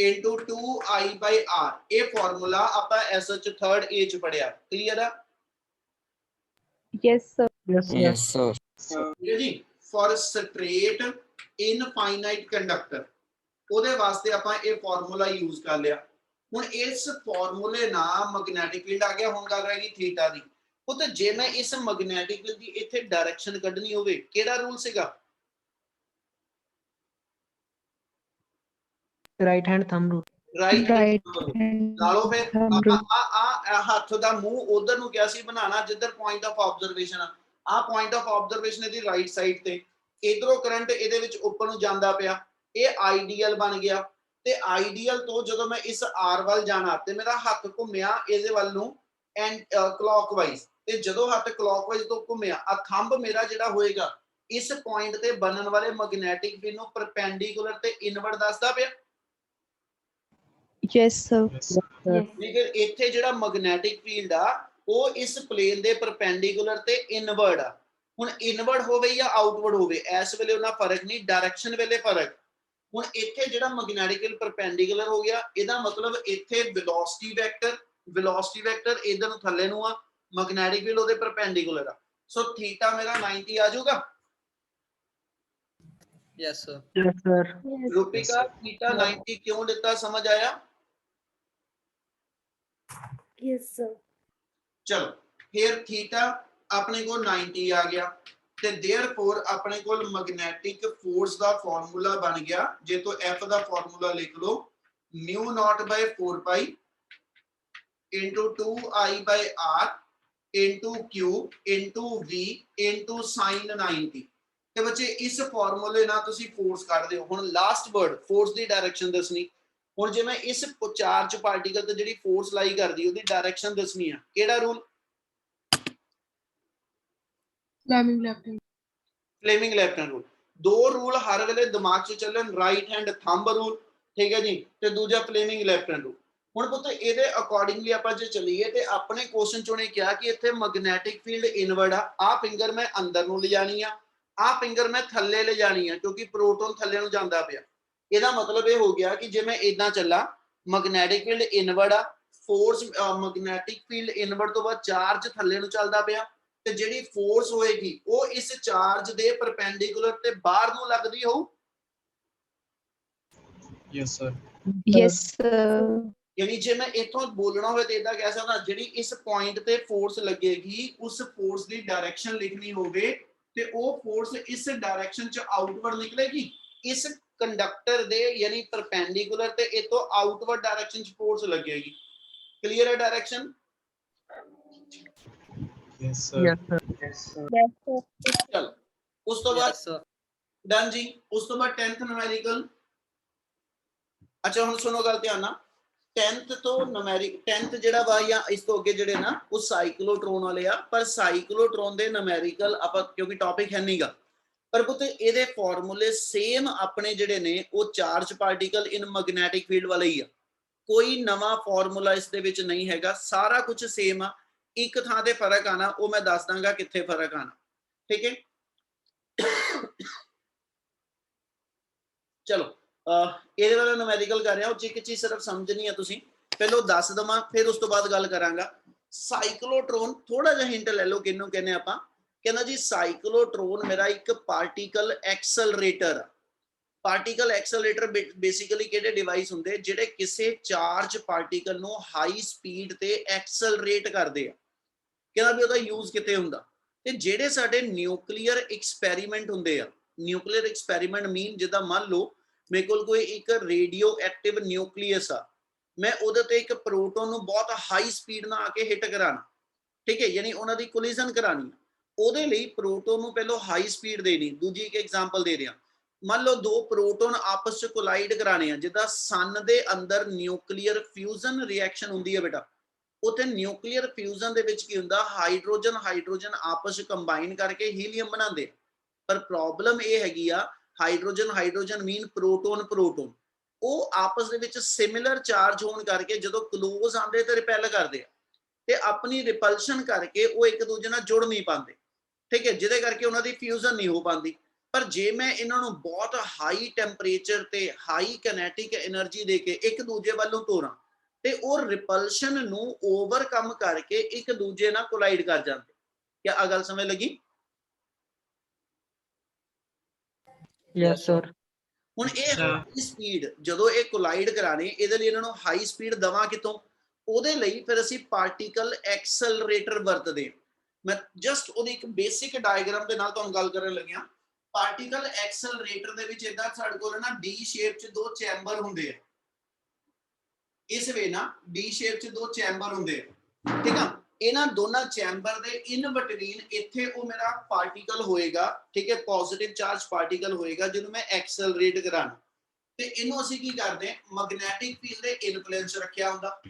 into 2I by r ਇਹ ਫਾਰਮੂਲਾ ਆਪਾਂ SH 3rd A 'ਚ ਪੜਿਆ ਕਲੀਅਰ ਆ Yes, sir. Yes, sir. ਠੀਕ ਹੈ ਜੀ ਫॉर ਸਟ੍ਰੇਟ ਇਨਫਾਈਨਾਈਟ ਕੰਡਕਟਰ ਉਹਦੇ ਵਾਸਤੇ ਆਪਾਂ ਇਹ ਫਾਰਮੂਲਾ ਯੂਜ਼ ਕਰ ਲਿਆ ਹੁਣ ਇਸ ਫਾਰਮੂਲੇ ਨਾਲ ਮੈਗਨੈਟਿਕ ਫੀਲਡ ਆ ਗਿਆ ਹੁਣ ਗੱਲ ਰਹੇਗੀ ਥੀਟਾ ਦੀ ਉਹ ਤੇ ਜੇ ਮੈਂ ਇਸ ਮੈਗਨੈਟਿਕ ਫੀਲਡ ਦੀ ਇੱਥੇ ਡਾਇਰੈਕਸ਼ਨ ਕੱਢਣੀ ਹੋਵੇ ਕਿਹੜਾ ਰੂਲ ਸੀਗਾ right hand thumb rule. Right Right. ਨਾਲੋਂ ਫਿਰ thumb rule. ਆ ਹੱਥ ਦਾ ਮੂੰਹ ਉਧਰ ਨੂੰ ਕਿਹਾ ਸੀ ਬਣਾਉਣਾ ਜਿੱਧਰ ਪੁਆਇੰਟ ਆਫ ਆਬਜ਼ਰਵੇਸ਼ਨ ਆ ਪੁਆਇੰਟ ਆਫ ਆਬਜ਼ਰਵੇਸ਼ਨ ਇਹਦੀ ਰਾਈਟ ਸਾਈਡ ਤੇ ਇਧਰੋਂ ਕਰੰਟ ਇਹਦੇ ਵਿੱਚ ਉੱਪਰ ਨੂੰ ਜਾਂਦਾ ਪਿਆ ਇਹ ਆਈਡੀਅਲ ਬਣ ਗਿਆ ਤੇ ਆਈਡੀਅਲ ਤੋਂ ਜਦੋਂ ਮੈਂ ਇਸ ਆਰ ਵੱਲ ਜਾਣਾ ਤੇ ਮੇਰਾ ਹੱਥ ਘੁੰਮਿਆ ਇਹਦੇ ਵੱਲ ਨੂੰ ਐਂਡ ਕਲੌਕਵਾਈਜ਼ ਤੇ ਜਦੋਂ ਹੱਥ ਕਲੌਕਵਾਈਜ਼ ਤੋਂ ਘੁੰਮਿਆ ਆ ਥੰਬ ਮੇਰਾ ਜਿਹੜਾ ਹੋਏਗਾ ਇਸ ਪੁਆਇੰਟ ਤੇ ਬਣਨ ਵਾਲੇ ਮੈਗਨੈਟਿਕ ਫੀਲਡ ਨੂੰ ਪਰਪੈਂਡੀਕੂਲਰ ਤੇ ਇਨਵਰਡ ਦੱਸਦਾ ਪਿਆ। Yes, sir. Yes, sir. ਨਹੀਂ ਫਿਰ ਇੱਥੇ ਜਿਹੜਾ ਮੈਗਨੈਟਿਕ ਫੀਲਡ ਆ ਉਹ ਇਸ ਪਲੇਨ ਦੇ ਪਰਪੈਂਡੀਕੂਲਰ ਤੇ ਇਨਵਰਡ ਆ। ਹੁਣ ਇਨਵਰਡ ਹੋਵੇ ਜਾਂ ਆਊਟਵਰਡ ਹੋਵੇ ਇਸ ਵੇਲੇ ਉਹਨਾਂ ਫਰਕ ਨਹੀਂ, ਡਾਇਰੈਕਸ਼ਨ ਵੇਲੇ ਫਰਕ। ਹੁਣ ਇੱਥੇ ਜਿਹੜਾ ਮੈਗਨੈਟਿਕ ਫੀਲਡ ਪਰਪੈਂਡੀਕੂਲਰ ਹੋ ਗਿਆ ਇਹਦਾ ਮਤਲਬ ਇੱਥੇ ਵੈਲੋਸਿਟੀ ਵੈਕਟਰ ਇਧਰ ਨੂੰ ਥੱਲੇ ਨੂੰ ਆ, ਮੈਗਨੈਟਿਕ ਫੀਲਡ ਉਹਦੇ ਪਰਪੈਂਡੀਕੂਲਰ ਆ। ਸੋ ਥੀਟਾ ਮੇਰਾ 90 ਆ ਜਾਊਗਾ। Yes sir. Yes, sir. Yes. Rupika theta 90 ਕਿਉਂ ਦਿੱਤਾ ਸਮਝ ਆਇਆ? Yes, sir. ਚਲੋ ਫਿਰ ਥੀਟਾ ਆਪਣੇ ਕੋਲ 90 ਆ ਗਿਆ ਤੇ देयरफॉर ਆਪਣੇ ਕੋਲ ਮੈਗਨੈਟਿਕ ਫੋਰਸ ਦਾ ਫਾਰਮੂਲਾ ਬਣ ਗਿਆ। ਜੇ ਤੋਂ F ਦਾ ਫਾਰਮੂਲਾ ਲਿਖ ਲਓ μ naught by 4 pi into 2I by R into Q into V into sin 90। ਤੇ ਬੱਚੇ ਇਸ ਫਾਰਮੂਲੇ ਨਾਲ ਤੁਸੀਂ ਫੋਰਸ ਕੱਢਦੇ ਹੋ। ਹੁਣ ਲਾਸਟ ਵਰਡ ਫੋਰਸ ਦੀ ਡਾਇਰੈਕਸ਼ਨ ਦੱਸਣੀ। ਹੁਣ ਜੇ ਮੈਂ ਇਸ ਚਾਰਜ ਪਾਰਟੀਕਲ ਤੇ ਜਿਹੜੀ ਫੋਰਸ ਲਾਈ ਕਰਦੀ ਉਹਦੀ ਡਾਇਰੈਕਸ਼ਨ ਦੱਸਣੀ ਆ, ਕਿਹੜਾ rule? Fleming left hand. Fleming left hand rule. ਦੋ ਰੂਲ ਹਰ ਵੇਲੇ ਦਿਮਾਗ 'ਚ ਚੱਲਣ, ਰਾਈਟ ਹੈਂਡ ਥੰਬ ਰੂਲ, ਠੀਕ ਹੈ ਜੀ, ਤੇ ਦੂਜਾ ਫਲੇਮਿੰਗ ਲੈਫਟ ਹੈਂਡ ਰੂਲ। ਹੁਣ ਪੁੱਤ ਇਹਦੇ ਅਕੋਰਡਿੰਗਲੀ ਆਪਾਂ ਜੇ ਚੱਲੀਏ ਤੇ ਆਪਣੇ ਕੁਐਸਚਨ 'ਚ ਉਹਨੇ ਕਿਹਾ ਕਿ ਇੱਥੇ ਮੈਗਨੈਟਿਕ ਫੀਲਡ ਇਨਵਰਡ ਆ ਫਿੰਗਰ ਮੈਂ ਅੰਦਰ ਨੂੰ ਲਿਜਾਣੀ ਆ ਫਿੰਗਰ ਮੈਂ ਥੱਲੇ ਲਿਜਾਣੀ ਆ ਕਿਉਂਕਿ ਪ੍ਰੋਟੋਨ ਥੱਲੇ ਨੂੰ ਜਾਂਦਾ ਪਿਆ। ਇਹਦਾ ਮਤਲਬ ਇਹ ਹੋ ਗਿਆ ਕਿ ਜੇ ਮੈਂ ਇਦਾਂ ਚੱਲਾਂ ਮੈਗਨੈਟਿਕ ਫੀਲਡ ਇਨਵਰਡ ਆ, ਫੋਰਸ ਮੈਗਨੈਟਿਕ ਫੀਲਡ ਇਨਵਰਡ ਤੋਂ ਬਾਅਦ ਚਾਰਜ ਥੱਲੇ ਨੂੰ ਚੱਲਦਾ ਪਿਆ ਤੇ ਜਿਹੜੀ ਫੋਰਸ ਹੋਏਗੀ ਉਹ ਇਸ ਚਾਰਜ ਦੇ ਪਰਪੈਂਡੀਕੂਲਰ ਤੇ ਬਾਹਰ ਨੂੰ ਲੱਗਦੀ ਹੋਊ। Yes, sir. Yes, sir. ਯਾਨੀ ਜੇ ਮੈਂ ਇੱਥੋਂ ਬੋਲਣਾ ਹੋਵੇ ਤੇ ਇਦਾਂ ਕਹਿ ਸਕਦਾ ਜਿਹੜੀ ਇਸ ਪੁਆਇੰਟ ਤੇ ਫੋਰਸ ਲੱਗੇਗੀ ਉਸ ਫੋਰਸ ਦੀ ਡਾਇਰੈਕਸ਼ਨ ਲਿਖਣੀ ਹੋਵੇ ਤੇ ਉਹ ਫੋਰਸ ਇਸ ਡਾਇਰੈਕਸ਼ਨ ਚ ਆਊਟਵਰਡ ਨਿਕਲੇਗੀ ਇਸ ਕੰਡਕਟਰ ਦੇ ਯਾਨੀ ਪਰਪੈਂਡੀਕੂਲਰ ਤੇ ਇਹ ਤੋਂ ਆਊਟਵਰਡ ਡਾਇਰੈਕਸ਼ਨ ਚ ਫੋਰਸ ਲੱਗੇਗੀ। ਕਲੀਅਰ ਹੈ direction? Yes, sir. Yes, sir. Yes, sir. ਚਲੋ ਉਸ ਤੋਂ ਬਾਅਦ यस सर। ਡਨ ਜੀ। ਉਸ ਤੋਂ ਬਾਅਦ 10th ਨੂਮੈਰੀਕਲ। ਅੱਛਾ ਹੁਣ ਸੁਣੋ ਗੱਲ ਧਿਆਨ ਨਾਲ। 10th ਤੋਂ 10th ਜਿਹੜਾ ਵਾ ਜਾਂ ਇਸ ਤੋਂ ਅੱਗੇ ਜਿਹੜੇ ਨਾ ਉਹ ਸਾਈਕਲੋਟ੍ਰੋਨ ਵਾਲੇ ਆ, ਪਰ ਸਾਈਕਲੋਟ੍ਰੋਨ ਦੇ ਨੂਮੈਰੀਕਲ ਆਪਾਂ ਕਿਉਂਕਿ ਟੌਪਿਕ ਹੈ ਨਹੀਂਗਾ, ਪਰ ਪੁੱਤ ਇਹਦੇ ਫਾਰਮੂਲੇ ਸੇਮ ਆਪਣੇ ਜਿਹੜੇ ਨੇ ਉਹ ਚਾਰਜ ਪਾਰਟੀਕਲ ਇਨ ਮੈਗਨੈਟਿਕ ਫੀਲਡ ਵਾਲੇ ਹੀ ਆ। ਕੋਈ ਨਵਾਂ ਫਾਰਮੂਲਾ ਇਸ ਦੇ ਵਿੱਚ ਨਹੀਂ ਹੈਗਾ, ਸਾਰਾ ਕੁਝ ਸੇਮ ਆ। ਇੱਕ ਥਾਂ ਤੇ ਫਰਕ ਆਣਾ ਉਹ ਮੈਂ ਦੱਸ ਦਾਂਗਾ ਕਿੱਥੇ ਫਰਕ ਆਣਾ, ਠੀਕ ਹੈ। ਚਲੋ ਇਹਦੇ ਵਾਲਾ ਨੂਮੈਰੀਕਲ ਕਰ ਰਿਹਾ ਉਹ ਚ ਇੱਕ ਚੀਜ਼ ਸਿਰਫ ਸਮਝਣੀ ਆ ਤੁਸੀਂ, ਪਹਿਲਾਂ ਦੱਸ ਦਵਾਂ ਫਿਰ ਉਸ ਤੋਂ ਬਾਅਦ ਗੱਲ ਕਰਾਂਗਾ। ਸਾਈਕਲੋਟ੍ਰੋਨ ਥੋੜਾ ਜਿਹਾ ਹਿੰਟ ਲੈ ਲਓ ਕਿਹਨੂੰ ਕਹਿੰਦੇ ਆਪਾਂ। ਕਹਿੰਦਾ ਜੀ ਸਾਈਕਲੋਟ੍ਰੋਨ ਮੇਰਾ ਇੱਕ ਪਾਰਟੀਕਲ ਐਕਸਲਰੇਟਰ ਆ। ਪਾਰਟੀਕਲ ਐਕਸਲਰੇਟਰ ਬੇਸਿਕਲੀ ਕਿਹੜੇ ਡਿਵਾਈਸ ਹੁੰਦੇ ਜਿਹੜੇ ਕਿਸੇ ਚਾਰਜ ਪਾਰਟੀਕਲ ਨੂੰ ਹਾਈ ਸਪੀਡ ਤੇ ਐਕਸਲਰੇਟ ਕਰਦੇ ਆ। ਕਹਿੰਦਾ ਵੀ ਉਹਦਾ ਯੂਜ਼ ਕਿੱਥੇ ਹੁੰਦਾ ਤੇ ਜਿਹੜੇ ਸਾਡੇ ਨਿਊਕਲੀਅਰ ਐਕਸਪੈਰੀਮੈਂਟ ਹੁੰਦੇ ਆ। ਨਿਊਕਲੀਅਰ ਐਕਸਪੈਰੀਮੈਂਟ ਮੀਨ ਜਿੱਦਾਂ ਮੰਨ ਲਓ ਮੇਰੇ ਕੋਲ ਕੋਈ ਇੱਕ ਰੇਡੀਓ ਐਕਟਿਵ ਨਿਊਕਲੀਅਸ ਆ, ਮੈਂ ਉਹਦੇ ਤੇ ਇੱਕ ਪ੍ਰੋਟੋਨ ਨੂੰ ਬਹੁਤ ਹਾਈ ਸਪੀਡ ਨਾਲ ਆ ਕੇ ਹਿੱਟ ਕਰਾਣਾ, ਠੀਕ ਹੈ, ਯਾਨੀ ਉਹਨਾਂ ਦੀ ਕੋਲੀਜ਼ਨ ਕਰਾਣੀ। ਉਹਦੇ ਲਈ ਪ੍ਰੋਟੋਨ ਨੂੰ ਪਹਿਲਾਂ ਹਾਈ ਸਪੀਡ ਦੇਣੀ। ਦੂਜੀ ਇੱਕ ਐਗਜ਼ਾਮਪਲ ਦੇ ਰਿਹਾ, ਮੰਨ ਲਓ ਦੋ ਪ੍ਰੋਟੋਨ ਆਪਸ ਚ ਕੋਲਾਈਡ ਕਰਾਣੇ ਆ, ਜਿੱਦਾਂ ਸਨ ਦੇ ਅੰਦਰ ਨਿਊਕਲੀਅਰ ਫਿਊਜ਼ਨ ਰਿਐਕਸ਼ਨ ਹੁੰਦੀ ਹੈ ਬੇਟਾ। ਉੱਥੇ ਨਿਊਕਲੀਅਰ ਫਿਊਜ਼ਨ ਦੇ ਵਿੱਚ ਕੀ ਹੁੰਦਾ, ਹਾਈਡਰੋਜਨ ਆਪਸ ਚ ਕੰਬਾਈਨ ਕਰਕੇ ਹੀਲੀਅਮ ਬਣਾਉਂਦੇ। ਪਰ ਪ੍ਰੋਬਲਮ ਇਹ ਹੈਗੀ ਆ ਹਾਈਡਰੋਜਨ ਮੀਨ ਪ੍ਰੋਟੋਨ ਉਹ ਆਪਸ ਦੇ ਵਿੱਚ ਸਿਮਿਲਰ ਚਾਰਜ ਹੋਣ ਕਰਕੇ ਜਦੋਂ ਕਲੋਜ਼ ਆਉਂਦੇ ਤੇ ਰਿਪੈਲ ਕਰਦੇ ਆ ਤੇ ਆਪਣੀ ਰਿਪਲਸ਼ਨ ਕਰਕੇ ਉਹ ਇੱਕ ਦੂਜੇ ਨਾਲ ਜੁੜ ਨਹੀਂ ਪਾਉਂਦੇ, ਠੀਕ ਹੈ, ਜਿਹਦੇ ਕਰਕੇ ਉਹਨਾਂ ਦੀ ਫਿਊਜ਼ਨ ਨਹੀਂ ਹੋ ਪਾਉਂਦੀ। ਪਰ ਜੇ ਮੈਂ ਇਹਨਾਂ ਨੂੰ ਬਹੁਤ ਹਾਈ ਟੈਂਪਰੇਚਰ ਤੇ ਹਾਈ ਕਾਈਨੈਟਿਕ એનર્ਜੀ ਦੇ ਕੇ ਇੱਕ ਦੂਜੇ ਵੱਲੋਂ ਤੋਰਾਂ ਤੇ ਉਹ ਰਿਪਲਸ਼ਨ ਨੂੰ ਓਵਰਕਮ ਕਰਕੇ ਇੱਕ ਦੂਜੇ ਨਾਲ ਕੋਲਾਈਡ ਕਰ ਜਾਂਦੇ। ਕਿਆ ਆ ਗੱਲ ਸਮਝ ਲੱਗੀ? Yes, sir. ਹੁਣ ਇਹ ਹਾਈ ਸਪੀਡ ਜਦੋਂ ਇਹ ਕੋਲਾਈਡ ਕਰਾਣੇ ਇਹਦੇ ਲਈ ਇਹਨਾਂ ਨੂੰ ਹਾਈ ਸਪੀਡ ਦਵਾਂ ਕਿਤੋਂ? ਉਹਦੇ ਲਈ ਫਿਰ ਅਸੀਂ ਪਾਰਟੀਕਲ ਐਕਸਲਰੇਟਰ ਵਰਤਦੇ। ਮੈਂ ਜਸਟ ਉਹਦੀ ਇੱਕ ਬੇਸਿਕ ਡਾਇਗਰਾਮ ਦੇ ਨਾਲ ਤੁਹਾਨੂੰ ਗੱਲ ਕਰਨ ਲੱਗਿਆ। ਪਾਰਟੀਕਲ ਐਕਸਲਰੇਟਰ ਦੇ ਵਿੱਚ ਇਦਾਂ ਸਾਡੇ ਕੋਲ ਨਾ ਡੀ ਸ਼ੇਪ 'ਚ ਦੋ ਚੈਂਬਰ ਹੁੰਦੇ ਆ। ਇਸ ਵੇ ਨਾ ਡੀ ਸ਼ੇਪ 'ਚ ਦੋ ਚੈਂਬਰ ਹੁੰਦੇ ਆ, ਠੀਕ ਆ। ਇਹਨਾਂ ਦੋਨਾਂ ਚੈਂਬਰ ਦੇ ਇਨ ਬਿਟਵੀਨ ਇੱਥੇ ਉਹ ਮੇਰਾ ਪਾਰਟੀਕਲ ਹੋਏਗਾ, ਠੀਕ ਹੈ, ਪੋਜ਼ਿਟਿਵ ਚਾਰਜ ਪਾਰਟੀਕਲ ਹੋਏਗਾ ਜਿਹਨੂੰ ਮੈਂ ਐਕਸਲਰੇਟ ਕਰਾਣਾ। ਤੇ ਇਹਨੂੰ ਅਸੀਂ ਕੀ ਕਰਦੇ, ਮੈਗਨੈਟਿਕ ਫੀਲਡ ਦੇ ਇਨਫਲੂਐਂਸ ਰੱਖਿਆ ਹੁੰਦਾ,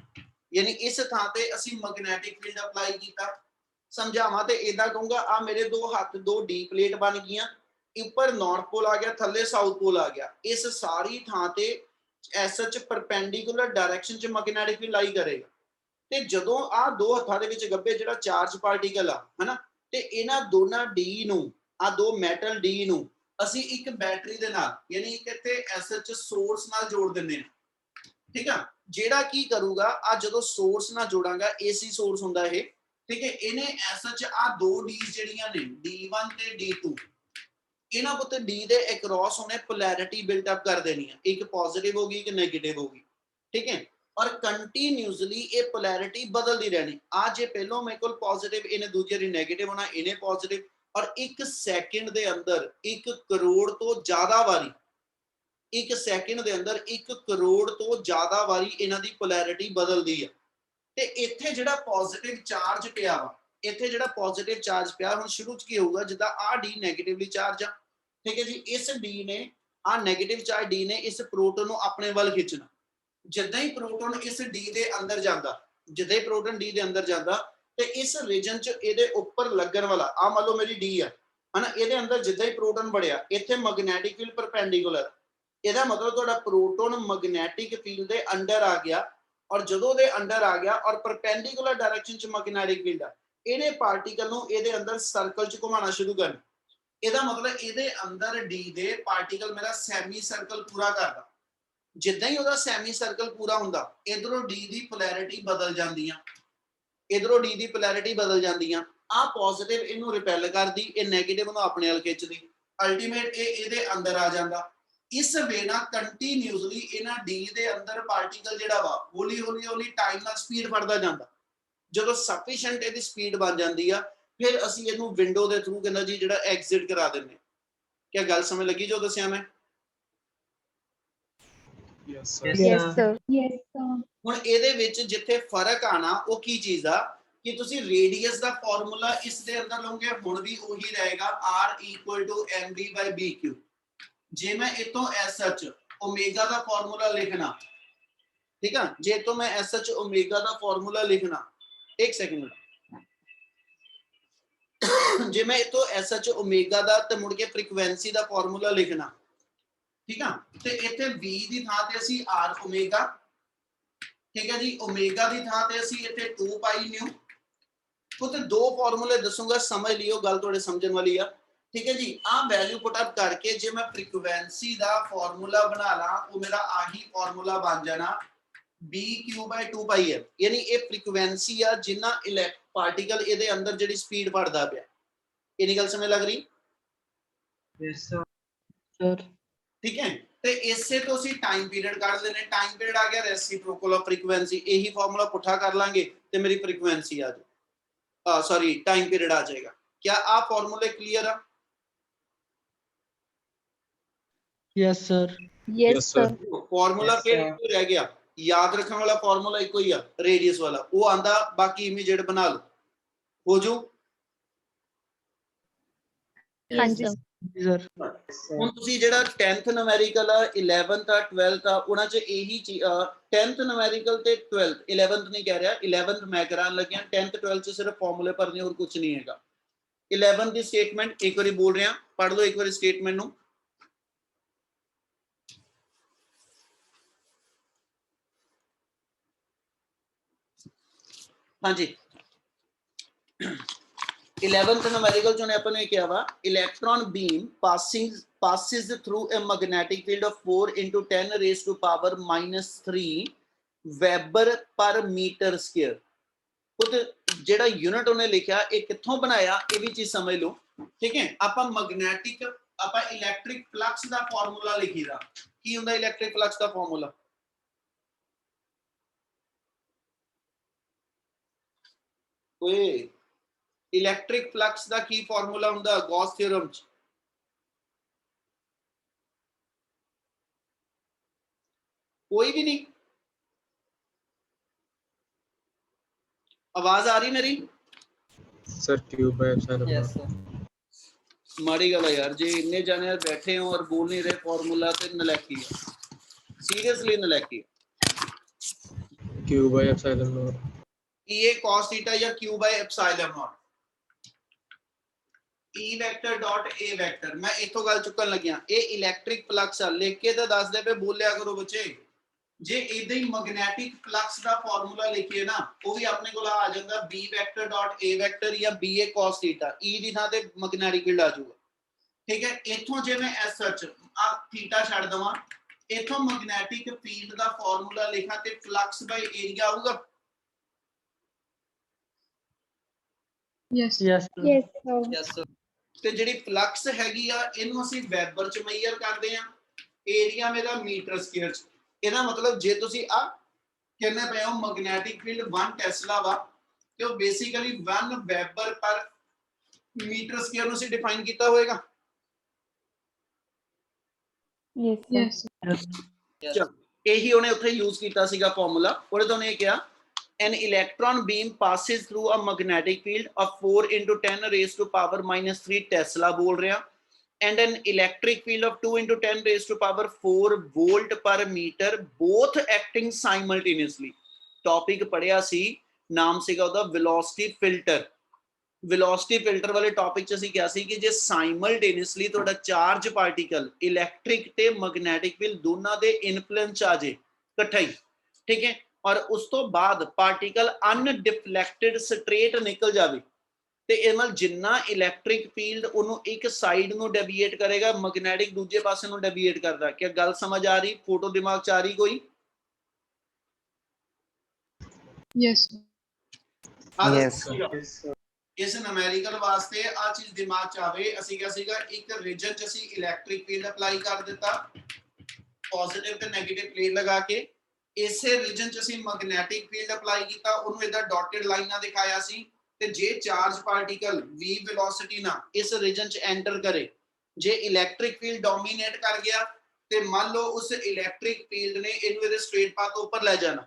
ਯਾਨੀ ਇਸ ਥਾਂ ਤੇ ਅਸੀਂ ਮੈਗਨੈਟਿਕ ਫੀਲਡ ਅਪਲਾਈ ਕੀਤਾ। समझावा तो इदा कहूंगा आ मेरे दो हाथ दो डी प्लेट बन गई, ऊपर नॉर्थ पोल आ गया, थले साउथ पोल आ गया। इस सारी थां ते एसएच परपेंडिकुलर डायरेक्शन च मैग्नेटिक फील्ड लाई करेगा। ते जदों आ दो हत्थां दे विच गब्बे जिहड़ा चार्ज पार्टिकल आ है ना, ते इन्हां दोनां डी नूं आ दो मैटल डी नूं ਅਸੀਂ ਇੱਕ बैटरी दे नाल यानी कि इत्थे एसएच सोर्स नाल जोड़ दिंदे हां। ठीक है, ਜਿਹੜਾ ਕੀ ਕਰੂਗਾ ਆ ਜਦੋਂ ਸੋਰਸ ਨਾਲ ਜੋੜਾਂਗਾ ਏਸੀ ਸੋਰਸ ਹੁੰਦਾ ਇਹ। ਠੀਕ ਹੈ, ਇਹਨੇ ਐਸਐਚ ਆ ਦੋ ਡੀਜ਼ ਜਿਹੜੀਆਂ ਨੇ D1 ਤੇ D2 ਇਹਨਾਂ ਉੱਤੇ D ਦੇ ਅਕ੍ਰੋਸ ਉਹਨੇ ਪੋਲੈਰਿਟੀ ਬਿਲਟ ਅਪ ਕਰ ਦੇਣੀ ਹੈ, ਇੱਕ ਪੋਜ਼ਿਟਿਵ ਹੋਗੀ ਇੱਕ ਨੈਗੇਟਿਵ ਹੋਗੀ। ਠੀਕ ਹੈ, और कंटिन्यूसली ये पोलैरिटी बदलती रहनी। आज ये पहलों मेरे को पॉजिटिव इन्हें दूसरी बारी नेगेटिव होना, इन्हें पॉजिटिव, और एक सेकंड दे अंदर 1 करोड़ तो ज्यादा वारी, एक सेकंड दे अंदर 1 करोड़ तो ज्यादा वारी इन्हां दी पोलैरिटी बदलती है। ते इत्थे जिहड़ा पॉजिटिव चार्ज पिया वा, इत्थे जिहड़ा पॉजिटिव चार्ज पिया हुण शुरू च की होगा जिद्दां आ डी नेगेटिवली चार्ज आ। ठीक है जी, इस डी ने आ नेगेटिव चार्ज डी ने इस प्रोटॉन नूं अपने वल खिंचना। जिद्दां ही प्रोटॉन इस डी दे अंदर जांदा, जिद्दां ही प्रोटॉन डी दे अंदर जांदा ते इस रीजन च इहदे उपर लगन वाला आ मान लो मेरी डी है ना, इहदे अंदर जिद्दां ही प्रोटॉन बढ़िया इत्थे मैग्नेटिक फील्ड परपेंडिकुलर, इहदा मतलब तुहाडा प्रोटॉन मैग्नेटिक फील्ड दे अंडर आ गया, और जदों दे अंडर आ गया और परपेंडिकुलर डायरेक्शन च मैग्नेटिक फील्ड है, इहदे पार्टिकल नूं इहदे अंदर सर्कल च घुमाना शुरू करना। इहदा मतलब इहदे अंदर डी दे पार्टिकल मेरा सैमी सर्कल पूरा करदा। जिद्दां ही ਉਹਦਾ ਸੈਮੀ ਸਰਕਲ ਪੂਰਾ ਹੁੰਦਾ, ਇਧਰੋਂ ਡੀ ਦੀ ਪੋਲੈਰਿਟੀ ਬਦਲ ਜਾਂਦੀਆਂ, ਇਧਰੋਂ ਡੀ ਦੀ ਪੋਲੈਰਿਟੀ ਬਦਲ ਜਾਂਦੀਆਂ। ਆ ਪੋਜ਼ਿਟਿਵ ਇਹਨੂੰ ਰਿਪੈਲ ਕਰਦੀ, ਇਹ 네ਗੇਟਿਵ ਨੂੰ ਆਪਣੇ ਵੱਲ ਖਿੱਚਦੀ, ਅਲਟੀਮੇਟ ਇਹ ਇਹਦੇ ਅੰਦਰ ਆ ਜਾਂਦਾ। ਇਸ ਵੇ ਨਾਲ ਕੰਟੀਨਿਊਸਲੀ ਇਹਨਾਂ ਡੀ ਦੇ ਅੰਦਰ ਪਾਰਟੀਕਲ ਜਿਹੜਾ ਵਾ ਹੌਲੀ ਹੌਲੀ ਹੌਲੀ ਟਾਈਮ ਨਾਲ ਸਪੀਡ ਵੱਧਦਾ ਜਾਂਦਾ। ਜਦੋਂ ਸਫੀਸ਼ੀਐਂਟ ਇਹਦੀ ਸਪੀਡ ਬਣ ਜਾਂਦੀ ਆ, ਫਿਰ ਅਸੀਂ ਇਹਨੂੰ ਵਿੰਡੋ ਦੇ ਥਰੂ ਕਹਿੰਦਾ ਜੀ ਜਿਹੜਾ ਐਗਜ਼ਿਟ ਕਰਾ ਦਿੰਦੇ। ਕੀ ਗੱਲ ਸਮਝ ਲੱਗੀ ਜੋ ਦੱਸਿਆ ਮੈਂ? Yes, sir. Yes, sir. Yes, sir. ਹੁਣ ਇਹਦੇ ਵਿੱਚ ਜਿੱਥੇ ਫਰਕ ਆਣਾ ਉਹ ਕੀ ਚੀਜ਼ ਆ ਕਿ ਤੁਸੀਂ ਰੇਡੀਅਸ ਦਾ ਫਾਰਮੂਲਾ ਇਸ ਦੇ ਅੰਦਰ ਲਓਗੇ, ਹੁਣ ਵੀ ਉਹੀ ਰਹੇਗਾ R = mv/bq। ਜੇ ਮੈਂ ਇਤੋਂ SH ਓਮੇਗਾ ਦਾ ਫਾਰਮੂਲਾ ਲਿਖਣਾ, ਠੀਕ ਆ, ਜੇ ਤੋਂ ਮੈਂ SH ਓਮੇਗਾ ਦਾ ਫਾਰਮੂਲਾ ਲਿਖਣਾ, ਇੱਕ ਸੈਕਿੰਡ, ਜੇ ਮੈਂ ਇਤੋਂ SH ਓਮੇਗਾ ਦਾ ਤੇ ਮੁੜ ਕੇ ਫ੍ਰੀਕੁਐਂਸੀ ਦਾ ਫਾਰਮੂਲਾ ਲਿਖਣਾ, ठीक है, तो इत्थे V दी थां ते असी R ओमेगा, ठीक है जी, ओमेगा दी थां ते असी इत्थे 2 पाई न्यू। तो दो फार्मूले दसूंगा, समझ लियो, गल थोड़े समझण वाली आ। ठीक है जी, आ वैल्यू पुट अप करके जे मैं फ्रीक्वेंसी दा फार्मूला बना ला, वो मेरा आही फार्मूला बन जाना BQ/2 पाई है, यानी ये फ्रीक्वेंसी आ जिन्ना पार्टिकल इहदे अंदर जिहड़ी स्पीड बढ़दा पिया। इहदी गल समझ लग रही? Yes, sir. ठीक है, तो इससे तो ਅਸੀਂ टाइम पीरियड ਕੱਢ ਲੈਨੇ। टाइम पीरियड आ गया रेसिप्रोकल ऑफ फ्रीक्वेंसी, यही फार्मूला पुठा कर लांगे तो मेरी फ्रीक्वेंसी आ जाए, सॉरी टाइम पीरियड आ जाएगा। क्या आप फार्मूले क्लियर है? Yes, sir. Yes, Yes, sir. sir. Formula Yes, फिर sir. एक रह गया, याद रखने वाला फार्मूला एक ही है, रेडियस वाला वो आंदा, बाकी इमीडिएट बना लो, हो जू। हाँ जी। Sir. ਹੁਣ ਤੁਸੀਂ ਜਿਹੜਾ 10th ਨੂਮੈਰੀਕਲ ਆ, 11th ਆ, 12th ਆ, ਉਹਨਾਂ ਚ ਇਹੀ 10th ਨੂਮੈਰੀਕਲ ਤੇ 12th, 11th ਨਹੀਂ ਕਹਿ ਰਿਹਾ, 11th ਮੈਂ ਕਰਾਉਣ ਲੱਗਿਆ, 10th 12th ਚ ਸਿਰਫ ਫਾਰਮੂਲੇ ਭਰਨੇ, ਹੋਰ ਕੁਝ ਨਹੀਂ ਹੈਗਾ। 11th ਦੀ ਸਟੇਟਮੈਂਟ ਇੱਕ ਵਾਰੀ ਬੋਲ ਰਿਹਾ, ਪੜ੍ਹ ਲਓ ਇੱਕ ਵਾਰੀ ਸਟੇਟਮੈਂਟ ਨੂੰ। हाँ जी, 11th numerical चुने अपन ने क्या हुआ, electron beam passes through a magnetic field of 4 × 10⁻³ weber per metre square. खुद जेड़ा यूनिट उन्हें लिखा ये कित्थों बनाया, ये भी चीज समझ लो। ठीक है, आपां मैग्नेटिक आपां इलेक्ट्रिक फ्लक्स दा फार्मूला लिखी दा, की हुंदा इलेक्ट्रिक फ्लक्स दा फार्मूला? ओए इलेक्ट्रिक फ्लक्स दा की फार्मूला हुंदा गॉस थ्योरम च? कोई भी नहीं? आवाज आ रही मेरी? Sir, Q/epsilon Yes, naught. sir. माड़ी गल है यार, जे इन्ने जाने बैठे हो और बोल नहीं रहे फार्मूला, तो नलायकी है, सीरियसली नलायकी है। Q/epsilon naught. E cos theta या Q/epsilon not, E vector dot A vector ਮੈਂ ਇਥੋਂ ਗੱਲ ਚੁੱਕਣ ਲੱਗਿਆ ਇਹ ਇਲੈਕਟ੍ਰਿਕ ਫਲਕਸ ਆ ਲਿਖ ਕੇ ਤਾਂ ਦੱਸ ਦੇ ਪਏ ਬੋਲਿਆ ਕਰੋ ਬੱਚੇ ਜੇ ਇਦਾਂ ਹੀ ਮੈਗਨੈਟਿਕ ਫਲਕਸ ਦਾ ਫਾਰਮੂਲਾ ਲਿਖੀਏ ਨਾ ਉਹ ਵੀ ਆਪਣੇ ਕੋਲ ਆ ਜਾਂਦਾ B vector dot A vector ਜਾਂ BA cos ਥੀਟਾ E ਦੀ ਥਾਂ ਤੇ ਮੈਗਨੈਟਿਕ ਫੀਲਡ ਆ ਜਾਊਗਾ ਠੀਕ ਹੈ ਇਥੋਂ ਜੇ ਮੈਂ ਐਸ ਸੱਚ ਆ ਥੀਟਾ ਛੱਡ ਦਵਾਂ ਇਥੋਂ ਮੈਗਨੈਟਿਕ ਫੀਲਡ ਦਾ ਫਾਰਮੂਲਾ ਲਿਖਾਂ ਤੇ ਫਲਕਸ ਬਾਈ ਏਰੀਆ ਆਊਗਾ Yes. Yes, sir. Yes sir ਤੇ ਜਿਹੜੀ ਫਲਕਸ ਹੈਗੀ ਆ ਇਹਨੂੰ ਅਸੀਂ ਵੈਬਰ ਚ ਮੇਜ਼ਰ ਕਰਦੇ ਆ ਏਰੀਆ ਮੇਰਾ ਮੀਟਰ ਸਕੁਅਰ ਚ ਇਹਦਾ ਮਤਲਬ ਜੇ ਤੁਸੀਂ ਆ ਕਹਿੰਦੇ ਪਏ ਹੋ ਮੈਗਨੈਟਿਕ ਫੀਲਡ 1 ਟੈਸਲਾ ਵਾ ਤੇ ਉਹ ਬੇਸਿਕਲੀ 1 ਵੈਬਰ ਪਰ ਮੀਟਰ ਸਕੁਅਰ ਨੂੰ ਅਸੀਂ ਡਿਫਾਈਨ ਕੀਤਾ ਹੋਏਗਾ Yes, sir. Yes. ਯੈਸ ਇਹੀ ਉਹਨੇ ਉੱਥੇ ਯੂਜ਼ ਕੀਤਾ ਸੀਗਾ ਫਾਰਮੂਲਾ ਉਹਦੇ ਤੋਂ ਉਹਨੇ ਕਿਹਾ an electron beam passes through a magnetic field of 4 into 10 raised to power minus 3 Tesla ਬੋਲ ਰਿਹਾ and an electric field of 2 into 10 raised to power 4 volt per meter both acting simultaneously topic ਪੜਿਆ ਸੀ ਨਾਮ ਸੀਗਾ ਉਹਦਾ velocity filter velocity filter ਵਾਲੇ topic ਚ ਅਸੀਂ ਕਿਹਾ ਸੀ ਕਿ ਜੇ ਸਾਈਮਲਟੇਨੀਅਸਲੀ ਤੁਹਾਡਾ ਚਾਰਜ ਪਾਰਟੀਕਲ ਇਲੈਕਟ੍ਰਿਕ ਤੇ ਮੈਗਨੈਟਿਕ ਫੀਲਡ ਦੋਨਾਂ ਦੇ ਇਨਫਲੂਐਂਸ ਚ ਆ ਜੇ ਇਕੱਠਾ ਹੀ ਠੀਕ ਹੈ ਔਰ ਉਸ ਤੋਂ ਬਾਅਦ ਪਾਰਟੀਕਲ ਅਨਡਿਫਲੈਕਟਡ ਸਟ੍ਰੇਟ ਨਿਕਲ ਜਾਵੇ ਤੇ ਇਹ ਨਾਲ ਜਿੰਨਾ ਇਲੈਕਟ੍ਰਿਕ ਫੀਲਡ ਉਹਨੂੰ ਇੱਕ ਸਾਈਡ ਨੂੰ ਡੈਵੀਏਟ ਕਰੇਗਾ ਮੈਗਨੈਟਿਕ ਦੂਜੇ ਪਾਸੇ ਨੂੰ ਡੈਵੀਏਟ ਕਰਦਾ ਕੀ ਗੱਲ ਸਮਝ ਆ ਰਹੀ ਫੋਟੋ ਦਿਮਾਗ ਚ ਆ ਰਹੀ ਕੋਈ Yes. Yes, ਇਸ ਨੂਮੈਰੀਕਲ ਵਾਸਤੇ ਆ ਚੀਜ਼ ਦਿਮਾਗ ਚ ਆਵੇ ਅਸੀਂ ਕਿਹਾ ਸੀਗਾ ਇੱਕ ਰੀਜਨ ਚ ਅਸੀਂ ਇਲੈਕਟ੍ਰਿਕ ਫੀਲਡ ਅਪਲਾਈ ਕਰ ਦਿੱਤਾ ਪੋਜ਼ਿਟਿਵ ਤੇ ਨੈਗੇਟਿਵ ਪਲੇਟ ਲਗਾ ਕੇ ਇਸੇ ਰੀਜਨ ਚ ਅਸੀਂ ਮੈਗਨੈਟਿਕ ਫੀਲਡ ਅਪਲਾਈ ਕੀਤਾ ਉਹਨੂੰ ਇਹਦਾ ਡਾਟਡ ਲਾਈਨਾਂ ਦਿਖਾਇਆ ਸੀ ਤੇ ਜੇ ਚਾਰਜ ਪਾਰਟੀਕਲ v ਵੈਲੋਸਿਟੀ ਨਾਲ ਇਸ ਰੀਜਨ ਚ ਐਂਟਰ ਕਰੇ ਜੇ ਇਲੈਕਟ੍ਰਿਕ ਫੀਲਡ ਡੋਮੀਨੇਟ ਕਰ ਗਿਆ ਤੇ ਮੰਨ ਲਓ ਉਸ ਇਲੈਕਟ੍ਰਿਕ ਫੀਲਡ ਨੇ ਇਹਨੂੰ ਇਹਦੇ ਸਟ੍ਰੇਟ ਪਾਥ ਉੱਪਰ ਲੈ ਜਾਣਾ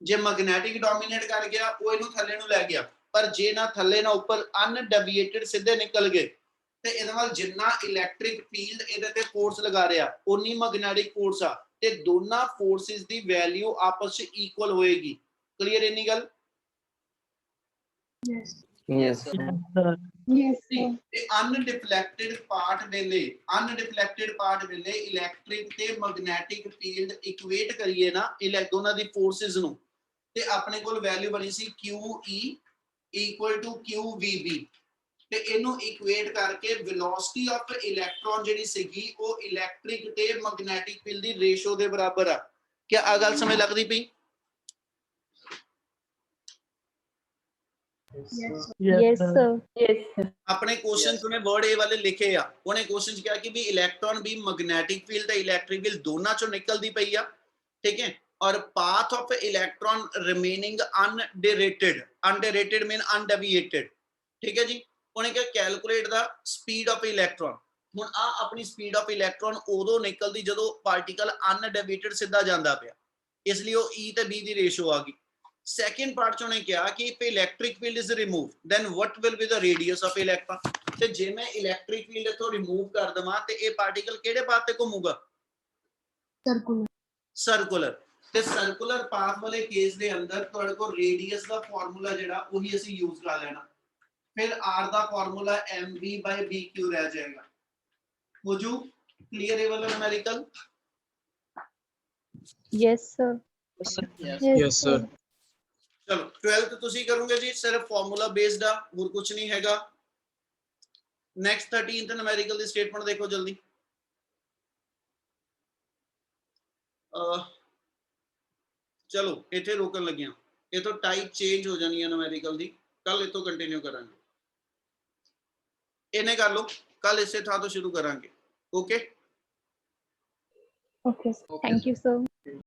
ਜੇ ਮੈਗਨੈਟਿਕ ਡੋਮੀਨੇਟ ਕਰ ਗਿਆ ਉਹ ਇਹਨੂੰ ਥੱਲੇ ਨੂੰ ਲੈ ਗਿਆ ਪਰ ਜੇ ਨਾ ਥੱਲੇ ਨਾ ਉੱਪਰ ਅਨਡੇਵੀਏਟਡ ਸਿੱਧੇ ਨਿਕਲ ਗਏ ਤੇ ਇਹਦੇ ਨਾਲ ਜਿੰਨਾ ਇਲੈਕਟ੍ਰਿਕ ਫੀਲਡ ਇਹਦੇ ਤੇ ਫੋਰਸ ਲਗਾ ਰਿਹਾ ਉਨੀ ਮੈਗਨੈਟਿਕ ਫੋਰਸ ਆ ਤੇ ਦੋਨਾਂ ਫੋਰਸਿਸ ਦੀ ਵੈਲਿਊ ਆਪਸ ਵਿੱਚ ਇਕੁਅਲ ਹੋਏਗੀ ਕਲੀਅਰ ਇੰਨੀ ਗੱਲ Yes. yes, Yes, sir. ਤੇ ਅਨਡਿਫਲੈਕਟਡ ਪਾਰਟ ਵੇਲੇ ਇਲੈਕਟ੍ਰਿਕ ਤੇ ਮੈਗਨੈਟਿਕ ਫੀਲਡ ਇਕੁਏਟ ਕਰੀਏ ਨਾ ਦੋਨਾਂ ਦੀ ਫੋਰਸਿਸ ਨੂੰ ਤੇ ਆਪਣੇ ਕੋਲ ਵੈਲਿਊ ਬਣੀ ਸੀ QE = QVB ਤੇ ਇਹਨੂੰ ਇਕੁਏਟ ਕਰਕੇ ਵੈਲੋਸਿਟੀ ਆਫ ਇਲੈਕਟ੍ਰੋਨ ਜਿਹੜੀ ਸੀਗੀ ਉਹ ਇਲੈਕਟ੍ਰਿਕ ਤੇ ਮੈਗਨੈਟਿਕ ਫੀਲਡ ਦੀ ਰੇਸ਼ੋ ਦੇ ਬਰਾਬਰ ਆ ਕੀ ਆ ਗੱਲ ਸਮਝ ਲੱਗਦੀ ਪਈ Yes. Yes, sir. Yes, sir. ਆਪਣੇ ਕੁਐਸਚਨ ਚ ਉਹਨੇ ਵਰਡ A ਵਾਲੇ ਲਿਖੇ ਆ ਉਹਨੇ ਕੁਐਸਚਨ ਚ ਕਿਹਾ ਕਿ ਵੀ ਇਲੈਕਟ੍ਰੋਨ ਵੀ ਮੈਗਨੈਟਿਕ ਫੀਲਡ ਤੇ ਇਲੈਕਟ੍ਰਿਕ ਫੀਲਡ ਦੋਨਾਂ ਚੋਂ ਨਿਕਲਦੀ ਪਈ ਆ ਠੀਕ ਹੈ ਔਰ ਪਾਥ ਆਫ ਇਲੈਕਟ੍ਰੋਨ ਰਿਮੇਨਿੰਗ ਅਨਡਾਇਰੈਕਟਡ ਮੀਨ ਅਨਡੇਵੀਏਟਡ ਠੀਕ ਹੈ ਜੀ ਉਹਨੇ ਕਿਹਾ calculate the speed of electron ਹੁਣ ਆ ਆਪਣੀ ਸਪੀਡ ਆਫ ਇਲੈਕਟ੍ਰੋਨ ਉਦੋਂ ਨਿਕਲਦੀ ਜਦੋਂ ਪਾਰਟੀਕਲ ਅਨਡੇਵੀਏਟਡ ਸਿੱਧਾ ਜਾਂਦਾ ਪਿਆ ਇਸ ਲਈ ਉਹ E ਤੇ B ਦੀ ਰੇਸ਼ੋ ਆ ਗਈ second part ਚ ਉਹਨੇ ਕਿਹਾ ਕਿ if electric field is removed then what will be the radius of electron ਤੇ ਜੇ ਮੈਂ ਇਲੈਕਟ੍ਰਿਕ ਫੀਲਡ ਇਥੋਂ ਰਿਮੂਵ ਕਰ ਦਵਾਂ ਤੇ ਇਹ ਪਾਰਟੀਕਲ ਕਿਹੜੇ ਪਾਥ ਤੇ ਘੁੰਮੂਗਾ Circular. ਸਰਕੂਲਰ ਤੇ ਸਰਕੂਲਰ ਪਾਥ ਵਾਲੇ ਕੇਸ ਦੇ ਅੰਦਰ ਤੁਹਾਡੇ ਕੋਲ ਰੇਡੀਅਸ ਦਾ ਫਾਰਮੂਲਾ ਜਿਹੜਾ ਉਹੀ ਅਸੀਂ ਯੂਜ਼ ਕਰ ਲੈਣਾ ਫਿਰ r ਦਾ ਫਾਰਮੂਲਾ mv/bq ਰਹਿ ਜਾਏਗਾ ਹੋ ਜੂ ਕਲੀਅਰ ਇਹ ਵਾਲਾ numerical Yes, sir. Yes, sir. ਚਲੋ 12th ਤੁਸੀਂ ਕਰੋਗੇ ਜੀ ਸਿਰਫ ਫਾਰਮੂਲਾ ਬੇਸਡ ਆ ਹੋਰ ਕੁਝ ਨਹੀਂ ਹੈਗਾ ਨੈਕਸਟ 13th ਨੂਮੈਰੀਕਲ ਦੀ ਸਟੇਟਮੈਂਟ ਦੇਖੋ ਜਲਦੀ ਚਲੋ ਇੱਥੇ ਰੋਕਣ ਲੱਗਿਆ ਇਹ ਤੋਂ ਟਾਈਪ ਚੇਂਜ ਹੋ ਜਾਣੀ ਹੈ ਨੂਮੈਰੀਕਲ ਦੀ ਕੱਲ ਇਤੋਂ ਕੰਟੀਨਿਊ ਕਰਾਂਗੇ ਇਹਨੇ ਕਰ ਲਓ ਕੱਲ ਇਸੇ ਥਾਂ ਤੋਂ ਸ਼ੁਰੂ ਕਰਾਂਗੇ okay Okay, sir. Thank you, sir.